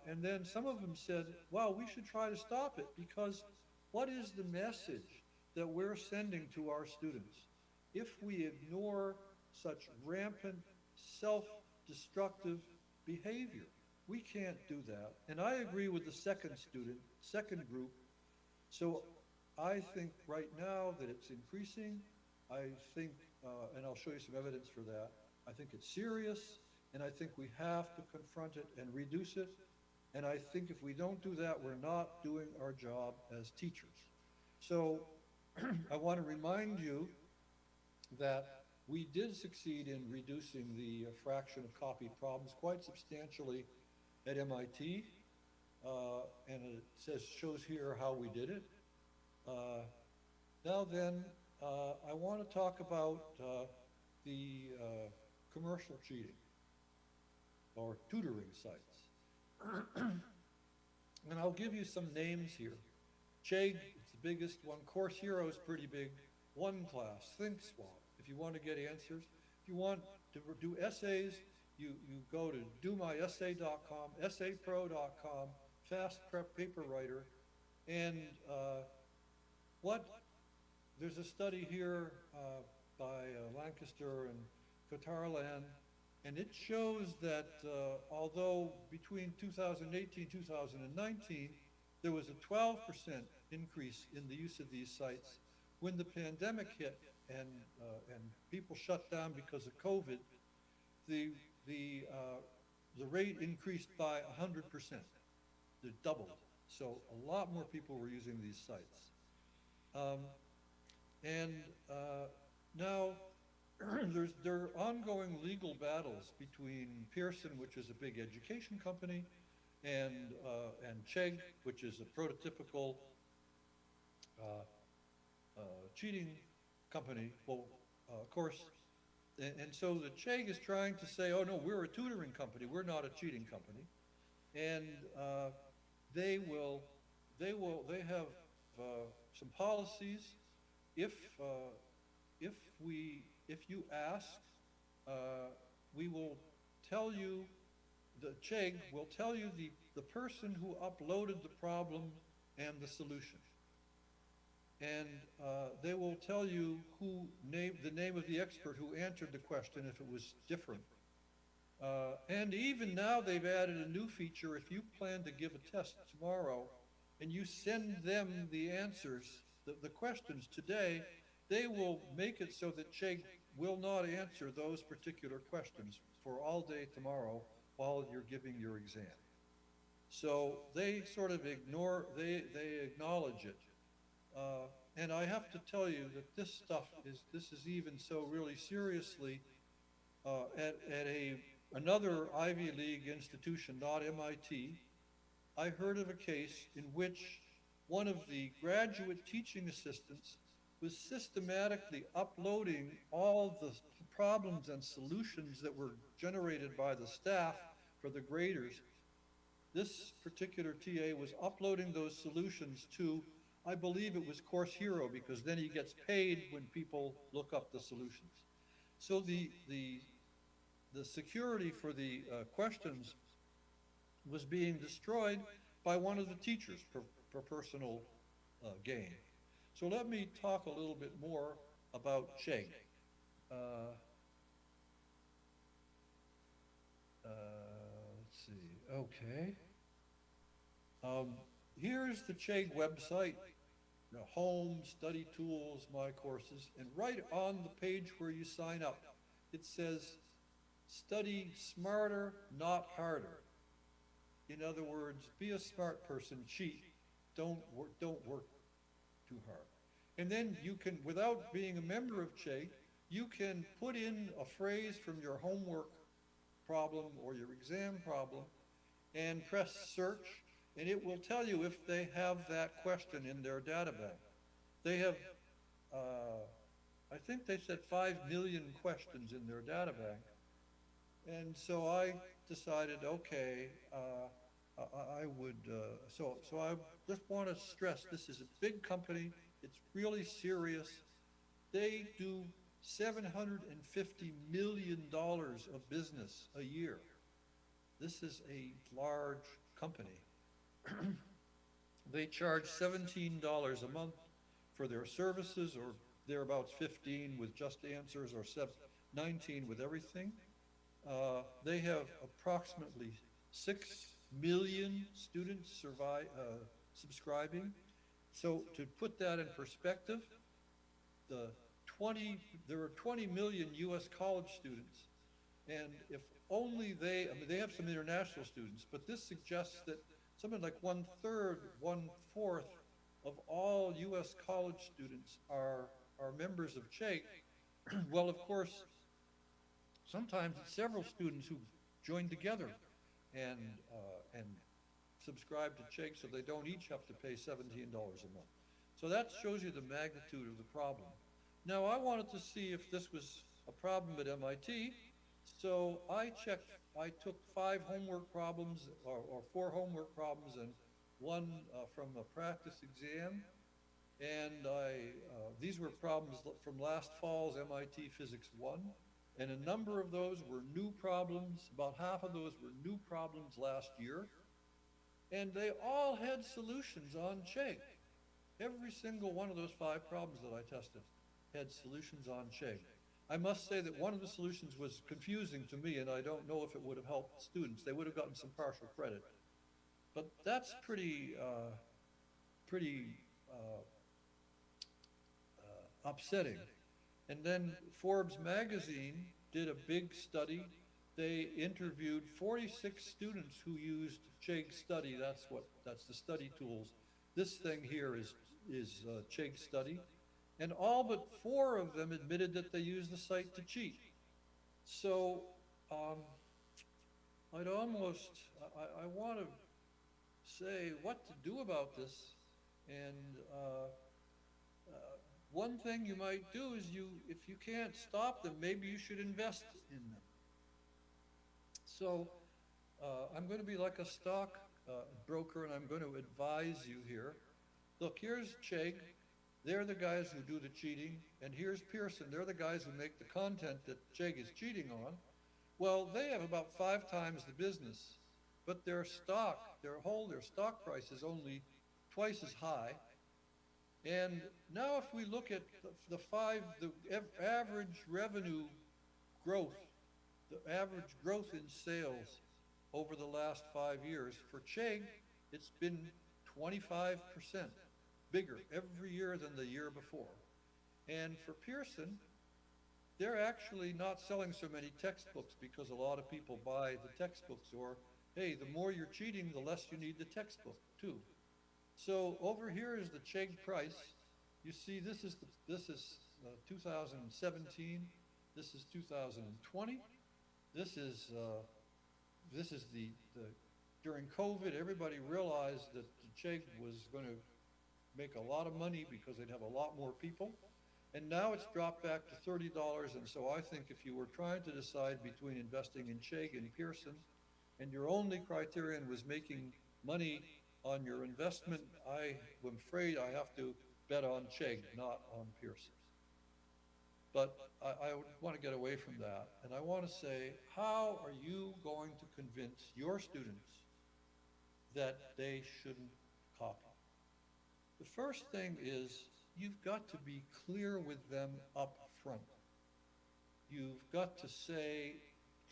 And then some of them said, well, we should try to stop it because what is the message that we're sending to our students if we ignore such rampant, self-destructive behavior? We can't do that. And I agree with the second group. So I think right now that it's increasing. I think, and I'll show you some evidence for that, I think it's serious, and I think we have to confront it and reduce it. And I think if we don't do that, we're not doing our job as teachers. So I want to remind you that we did succeed in reducing the fraction of copied problems quite substantially at MIT, and it shows here how we did it. Now then, I want to talk about the commercial cheating or tutoring sites. And I'll give you some names here. Chegg, it's the biggest one. Course Hero is pretty big. OneClass, ThinkSwap. If you want to get answers, if you want to do essays, you go to domyessay.com, essaypro.com, Fast Prep Paper Writer, and there's a study here by Lancaster and Katarlan, and it shows that although between 2018 and 2019, there was a 12% increase in the use of these sites, when the pandemic hit and people shut down because of COVID, the rate increased by 100%. It doubled. So a lot more people were using these sites. Now there are ongoing legal battles between Pearson, which is a big education company, and Chegg, which is a prototypical cheating company. Well, of course, and so the Chegg is trying to say, oh no, we're a tutoring company, we're not a cheating company, and they have some policies. If you ask, we will tell you, the Chegg will tell you the person who uploaded the problem and the solution. And they will tell you the name of the expert who answered the question if it was different. And even now they've added a new feature. If you plan to give a test tomorrow and you send them the answers, the questions today, they will make it so that Chegg will not answer those particular questions for all day tomorrow while you're giving your exam. So they sort of they acknowledge it. And I have to tell you that this is even so really seriously at another Ivy League institution, not MIT. I heard of a case in which one of the graduate teaching assistants was systematically uploading all the problems and solutions that were generated by the staff for the graders. This particular TA was uploading those solutions to, I believe it was Course Hero, because then he gets paid when people look up the solutions. So the security for the questions was being destroyed by one of the teachers for personal gain. So let me talk a little bit more about Chegg. Let's see, okay. Here's the Chegg website, home, study tools, my courses, and right on the page where you sign up, it says, study smarter, not harder. In other words, be a smart person, cheat, don't work too hard. And then you can, without being a member of Chegg, you can put in a phrase from your homework problem or your exam problem and press search, and it will tell you if they have that question in their data bank. They have, I think they said 5 million questions in their data bank. And so I decided, okay, I would, so I just want to stress, this is a big company, it's really serious. They do $750 million of business a year. This is a large company. They charge $17 a month for their services, or thereabouts 15 with just answers, or 19 with everything. They have approximately 6 million students subscribing. So to put that in perspective, there are 20 million US college students, and if only they have some international students, but this suggests that something like 1/3, 1/4 of all US college students are members of CHAIC. Well, of course, sometimes it's several students who join together and subscribe to CHAIC, so they don't each have to pay $17 a month. So that shows you the magnitude of the problem. Now, I wanted to see if this was a problem at MIT, so I took 5 homework problems, or 4 homework problems, and 1 from a practice exam, and these were problems from last fall's MIT Physics 1, and a number of those were new problems. About half of those were new problems last year, and they all had solutions on CHAIC. Every single one of those 5 problems that I tested had solutions on CHAIC. I must say that one of the solutions was confusing to me, and I don't know if it would have helped students. They would have gotten some partial credit. But that's pretty upsetting. And then Forbes magazine did a big study. They interviewed 46 students who used CHAIC Study. That's the study tools. This thing here is CHAIC Study. And all but 4 of them admitted that they used the site to cheat. So I want to say what to do about this. And one thing you might do is if you can't stop them, maybe you should invest in them. So I'm going to be like a stock broker, and I'm going to advise you here. Look, here's CHAIC. They're the guys who do the cheating. And here's Pearson. They're the guys who make the content that CHAIC is cheating on. Well, they have about 5 times the business, but their stock price is only twice as high. And now if we look at the average revenue growth, the average growth in sales over the last 5 years, for CHAIC, it's been 25% bigger every year than the year before. And for Pearson, they're actually not selling so many textbooks because a lot of people buy the textbooks, or, hey, the more you're cheating, the less you need the textbook too. So over here is the CHAIC price. You see, this is 2017. This is 2020. This is the during COVID, everybody realized that the CHAIC was going to make a lot of money because they'd have a lot more people. And now it's dropped back to $30. And so I think if you were trying to decide between investing in CHAIC and Pearson, and your only criterion was making money on your investment, I am afraid I have to bet on CHAIC, not on Pearson. But I want to get away from that. And I want to say, how are you going to convince your students that they shouldn't copy? The first thing is, you've got to be clear with them up front. You've got to say,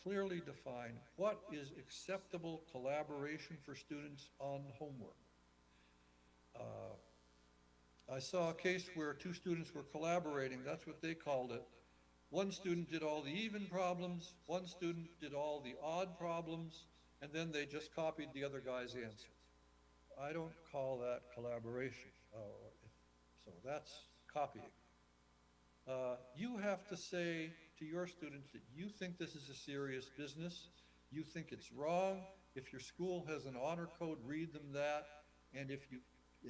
clearly define, what is acceptable collaboration for students on homework? I saw a case where 2 students were collaborating, that's what they called it. One student did all the even problems, one student did all the odd problems, and then they just copied the other guy's answer. I don't call that collaboration. So that's copying. You have to say to your students that you think this is a serious business, you think it's wrong, If your school has an honor code, read them that, and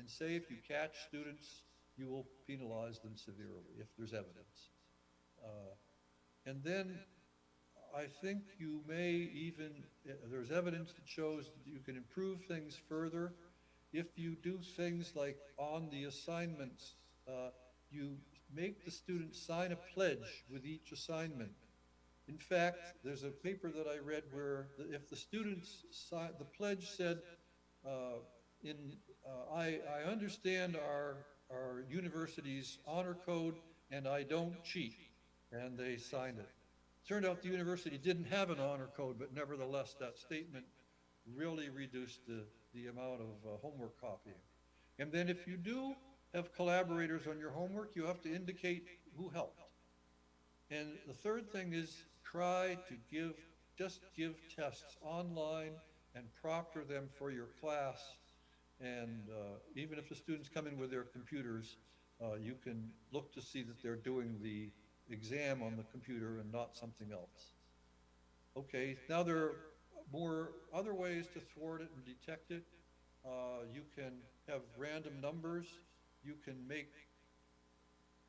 say if you catch students, you will penalize them severely if there's evidence. And then I think you may even, there's evidence that shows that you can improve things further. If you do things like on the assignments, you make the students sign a pledge with each assignment. In fact, there's a paper that I read where if the students sign, the pledge said, I understand our university's honor code and I don't cheat, and they signed it. Turned out the university didn't have an honor code, but nevertheless, that statement really reduced the amount of homework copying. And then if you do have collaborators on your homework, you have to indicate who helped. And the third thing is try to just give tests online and proctor them for your class. And even if the students come in with their computers, you can look to see that they're doing the exam on the computer and not something else. Okay, now there are more other ways to thwart it and detect it. You can have random numbers. You can make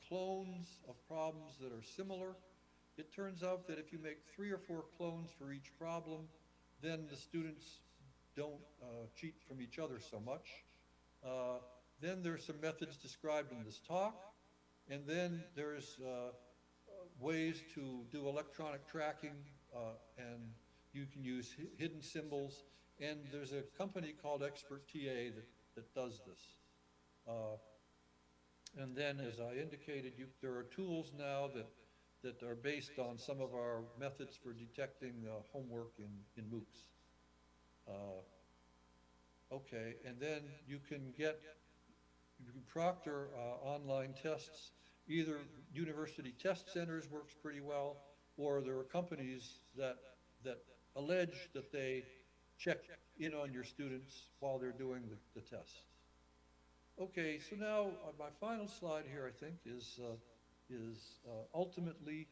clones of problems that are similar. It turns out that if you make 3 or 4 clones for each problem, then the students don't cheat from each other so much. Then there's some methods described in this talk. And then there's ways to do electronic tracking, and you can use hidden symbols. And there's a company called Expert TA that does this. And then, as I indicated, there are tools now that are based on some of our methods for detecting homework in MOOCs. Okay, and then you can proctor online tests. Either university test centers works pretty well, or there are companies that allege that they check in on your students while they're doing the tests. Okay, so now my final slide here, I think, is ultimately,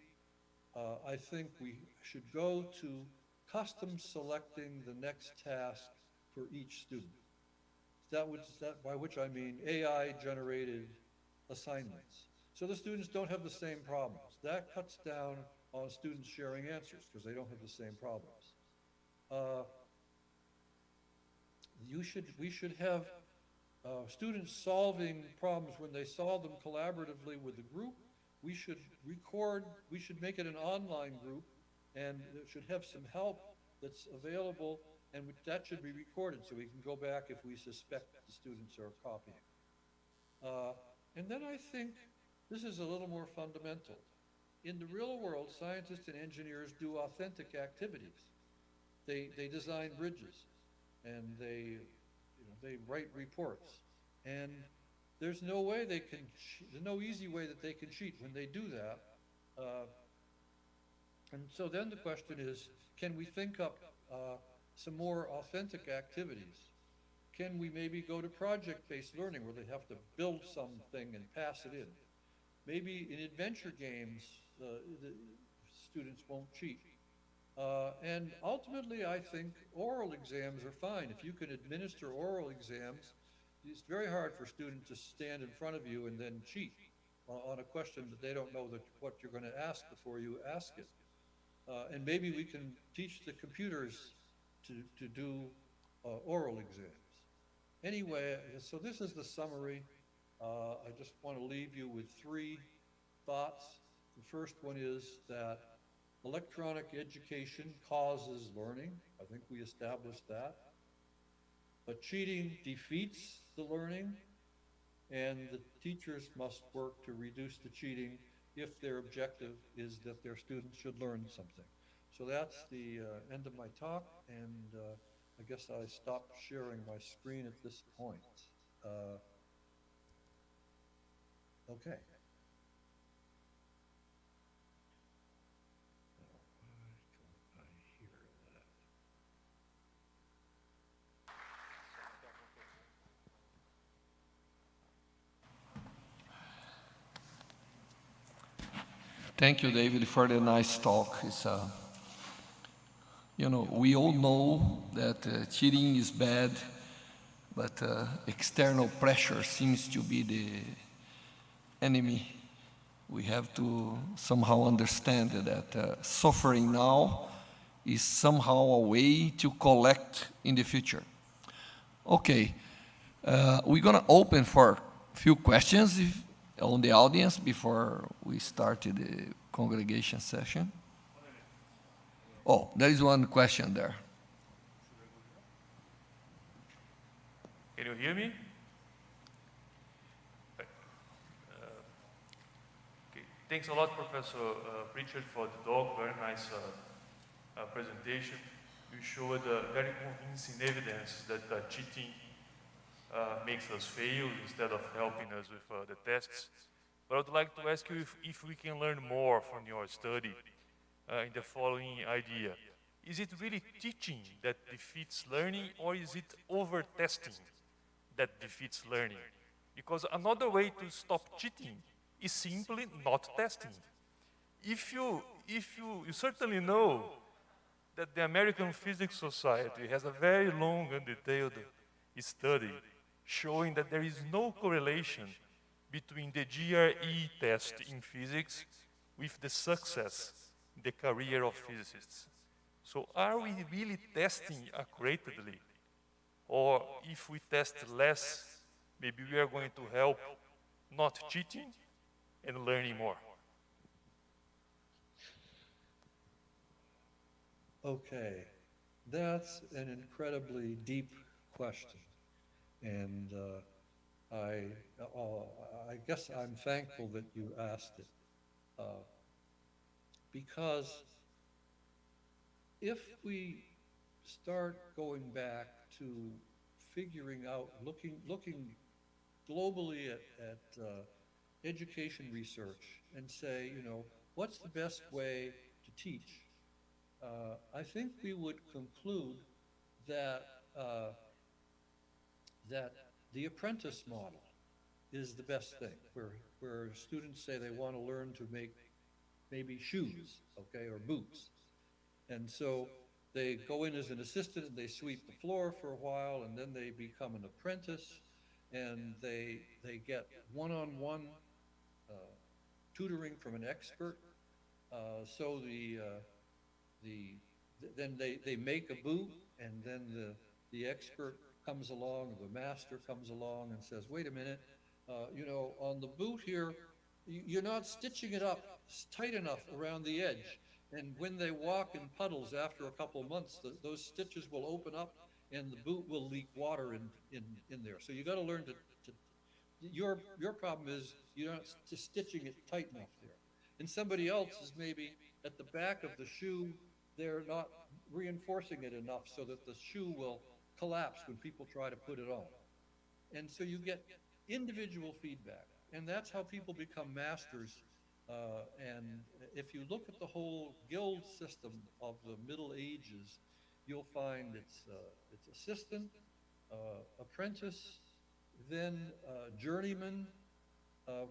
I think we should go to custom selecting the next task for each student. By which I mean AI-generated assignments. So the students don't have the same problems. That cuts down on students sharing answers because they don't have the same problems. We should have students solving problems when they solve them collaboratively with the group. We should make it an online group, and it should have some help that's available, and that should be recorded so we can go back if we suspect the students are copying. And then I think this is a little more fundamental. In the real world, scientists and engineers do authentic activities. They design bridges, and they write reports. And there's no way there's no easy way that they can cheat when they do that. And so then the question is, can we think up some more authentic activities? Can we maybe go to project-based learning where they have to build something and pass it in? Maybe in adventure games, the students won't cheat. And ultimately, I think oral exams are fine. If you can administer oral exams, it's very hard for students to stand in front of you and then cheat on a question that they don't know what you're going to ask before you ask it. And maybe we can teach the computers to do oral exams. Anyway, so this is the summary. I just want to leave you with 3 thoughts. The first one is that electronic education causes learning. I think we established that. But cheating defeats the learning, and the teachers must work to reduce the cheating if their objective is that their students should learn something. So that's the end of my talk, and I guess I stopped sharing my screen at this point. Okay. Thank you, David, for the nice talk. It's You know, we all know that cheating is bad, but external pressure seems to be the enemy. We have to somehow understand that suffering now is somehow a way to collect in the future. Okay, we're gonna open for a few questions on the audience before we start the congregation session. Oh, there is one question there. Can you hear me? Okay. Thanks a lot, Professor Pritchard, for the talk. Very nice presentation. You showed very convincing evidence that cheating makes us fail instead of helping us with the tests. But I would like to ask you if we can learn more from your study in the following idea. Is it really teaching that defeats learning, or is it over-testing that defeats learning? Because another way to stop cheating is simply not testing. You certainly know that the American Physics Society has a very long and detailed study showing that there is no correlation between the GRE test in physics with the success in the career of physicists. So are we really testing accurately? Or if we test less, maybe we are going to help not cheating and learning more? Okay, that's an incredibly deep question. And I guess I'm thankful that you asked it. Because if we start going back to figuring out, looking globally at education research and say, you know, what's the best way to teach? I think we would conclude that that the apprentice model is the best thing, where students say they want to learn to make maybe shoes, okay, or boots. And so they go in as an assistant and they sweep the floor for a while, and then they become an apprentice, and they get one-on-one tutoring from an expert. So then they make a boot, and then the expert comes along, the master comes along and says, wait a minute, you know, on the boot here, you're not stitching it up tight enough around the edge. And when they walk in puddles after a couple of months, those stitches will open up and the boot will leak water in there. So you got to learn to your problem is you're not stitching it tight enough there. And somebody else is maybe at the back of the shoe, they're not reinforcing it enough so that the shoe will collapse when people try to put it on. And so you get individual feedback. And that's how people become masters. And if you look at the whole guild system of the Middle Ages, you'll find it's assistant, apprentice, then journeyman,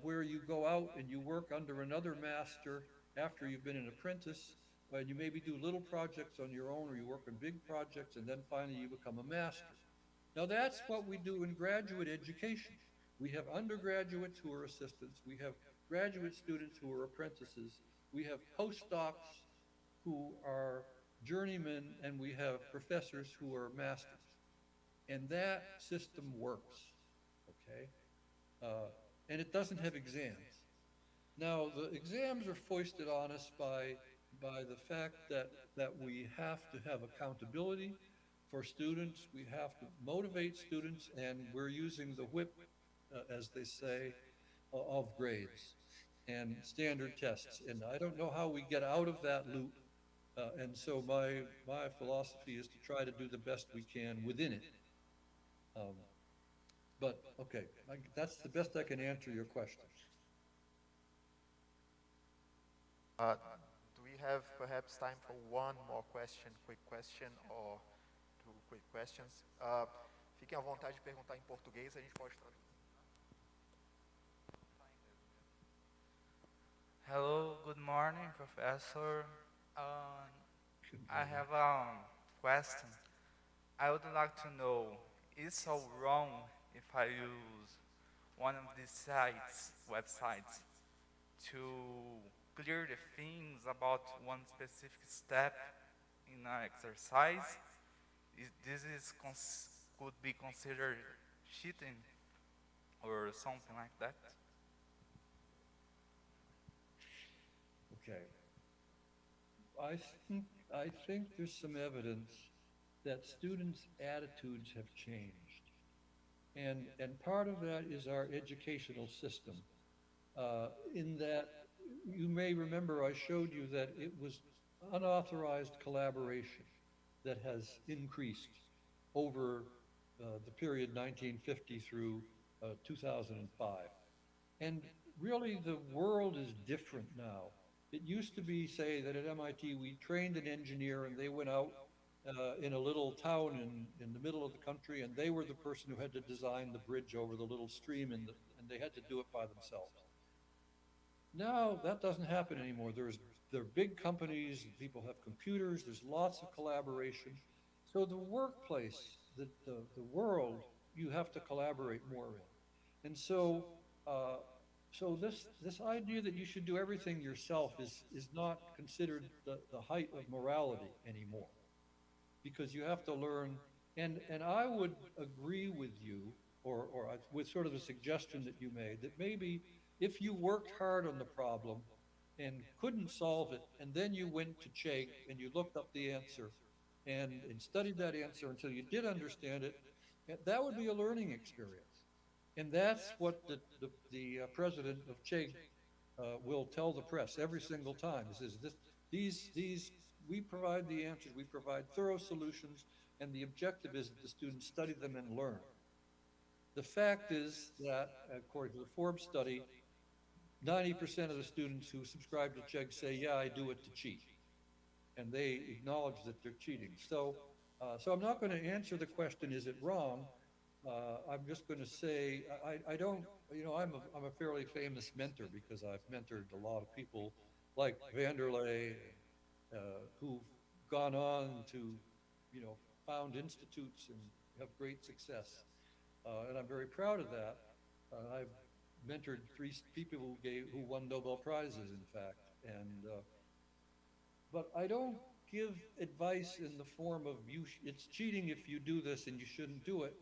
where you go out and you work under another master after you've been an apprentice, and you maybe do little projects on your own, or you work on big projects, and then finally you become a master. Now that's what we do in graduate education. We have undergraduates who are assistants, we have graduate students who are apprentices, we have postdocs who are journeymen, and we have professors who are masters. And that system works, okay? And it doesn't have exams. Now, the exams are foisted on us by the fact that we have to have accountability for students, we have to motivate students, and we're using the whip, as they say, of grades and standard tests. And I don't know how we get out of that loop. And so my philosophy is to try to do the best we can within it. But okay, that's the best I can answer your question. Do we have perhaps time for one more question, quick question, or two quick questions? Fiquem à vontade de perguntar em português, a gente pode traduzir. Hello, good morning, Professor. I have a question. I would like to know, is so wrong if I use one of these websites, to clear the things about one specific step in an exercise? Could be considered cheating or something like that? Okay. I think there's some evidence that students' attitudes have changed. And part of that is our educational system. In that, you may remember I showed you that it was unauthorized collaboration that has increased over the period 1950 through 2005. And really the world is different now. It used to be, say, that at MIT we trained an engineer and they went out in a little town in the middle of the country, and they were the person who had to design the bridge over the little stream, and they had to do it by themselves. Now that doesn't happen anymore. There are big companies, people have computers, there's lots of collaboration. So the workplace, the world, you have to collaborate more in. And so this idea that you should do everything yourself is not considered the height of morality anymore, because you have to learn. And I would agree with you, or with sort of the suggestion that you made, that maybe if you worked hard on the problem and couldn't solve it, and then you went to Chegg and you looked up the answer and studied that answer until you did understand it, that would be a learning experience. And that's what the president of Chegg will tell the press every single time. He says, we provide the answers, we provide thorough solutions, and the objective is that the students study them and learn. The fact is that, according to the Forbes study, 90% of the students who subscribe to Chegg say, yeah, I do it to cheat. And they acknowledge that they're cheating. So I'm not going to answer the question, is it wrong? I'm just going to say, I don't, I'm a fairly famous mentor because I've mentored a lot of people like Vanderlei, who've gone on to, found institutes and have great success. And I'm very proud of that. I've mentored 3 people who won Nobel Prizes, in fact. But I don't give advice in the form of, it's cheating if you do this and you shouldn't do it.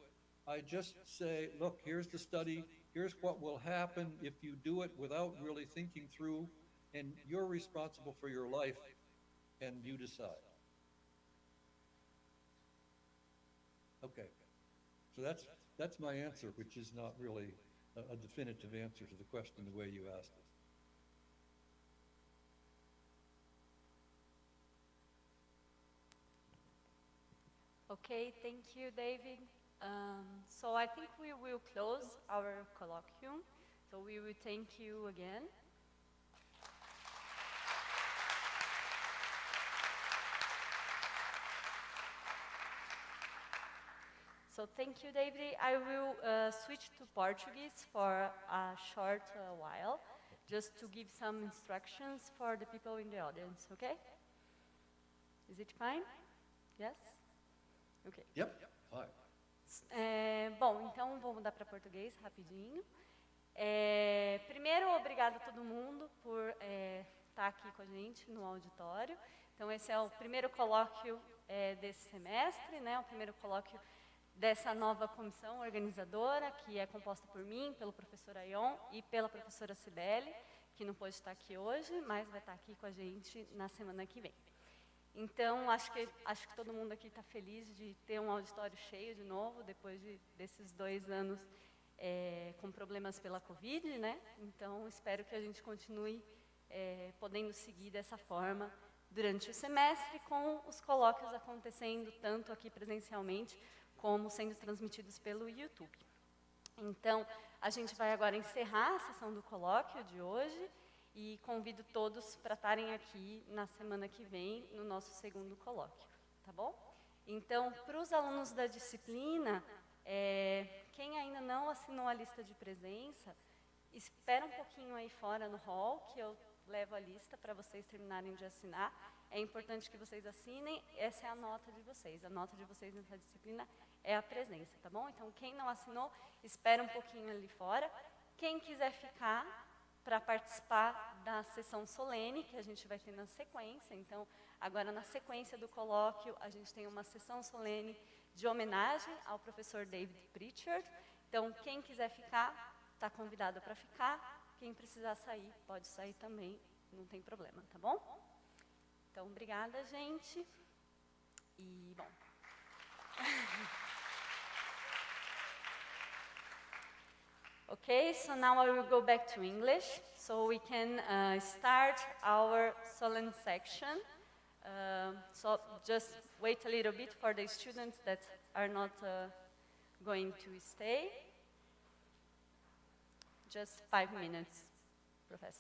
I just say, look, here's the study, here's what will happen if you do it without really thinking through, and you're responsible for your life, and you decide. Okay, so that's my answer, which is not really a definitive answer to the question the way you asked it. Okay, thank you, David. So I think we will close our colloquium. So we will thank you again. So thank you, David. I will switch to Portuguese for a short while, just to give some instructions for the people in the audience, okay? Is it fine? Yes? Okay. Yep, fine. Bom, então vou mudar para português rapidinho. Primeiro, obrigado a todo mundo por estar aqui com a gente no auditório. Então, esse é o primeiro colóquio desse semestre, né? O primeiro colóquio dessa nova comissão organizadora, que é composta por mim, pelo professor Aion e pela professora Cibele, que não pôde estar aqui hoje, mas vai estar aqui com a gente na semana que vem. Então, acho que todo mundo aqui está feliz de ter um auditório cheio de novo, depois desses 2 anos com problemas pela Covid, né? Então, espero que a gente continue podendo seguir dessa forma durante o semestre, com os colóquios acontecendo tanto aqui presencialmente, como sendo transmitidos pelo YouTube. Então, a gente vai agora encerrar a sessão do colóquio de hoje, e convido todos para estarem aqui na semana que vem, no nosso segundo colóquio, tá bom? Então, para os alunos da disciplina, quem ainda não assinou a lista de presença, espera um pouquinho aí fora no hall, que eu levo a lista para vocês terminarem de assinar. é importante que vocês assinem, essa é a nota de vocês. A nota de vocês nessa disciplina é a presença, tá bom? Então, quem não assinou, espera um pouquinho ali fora. Quem quiser ficar para participar da sessão solene, que a gente vai ter na sequência, então, agora na sequência do colóquio, a gente tem uma sessão solene de homenagem ao professor David Pritchard. Então, quem quiser ficar, está convidado para ficar. Quem precisar sair, pode sair também, não tem problema, tá bom? Então, obrigada, gente. E, bom... Okay, so now I will go back to English, so we can start our Solene section. So just wait a little bit for the students that are not going to stay. Just 5 minutes, Professor.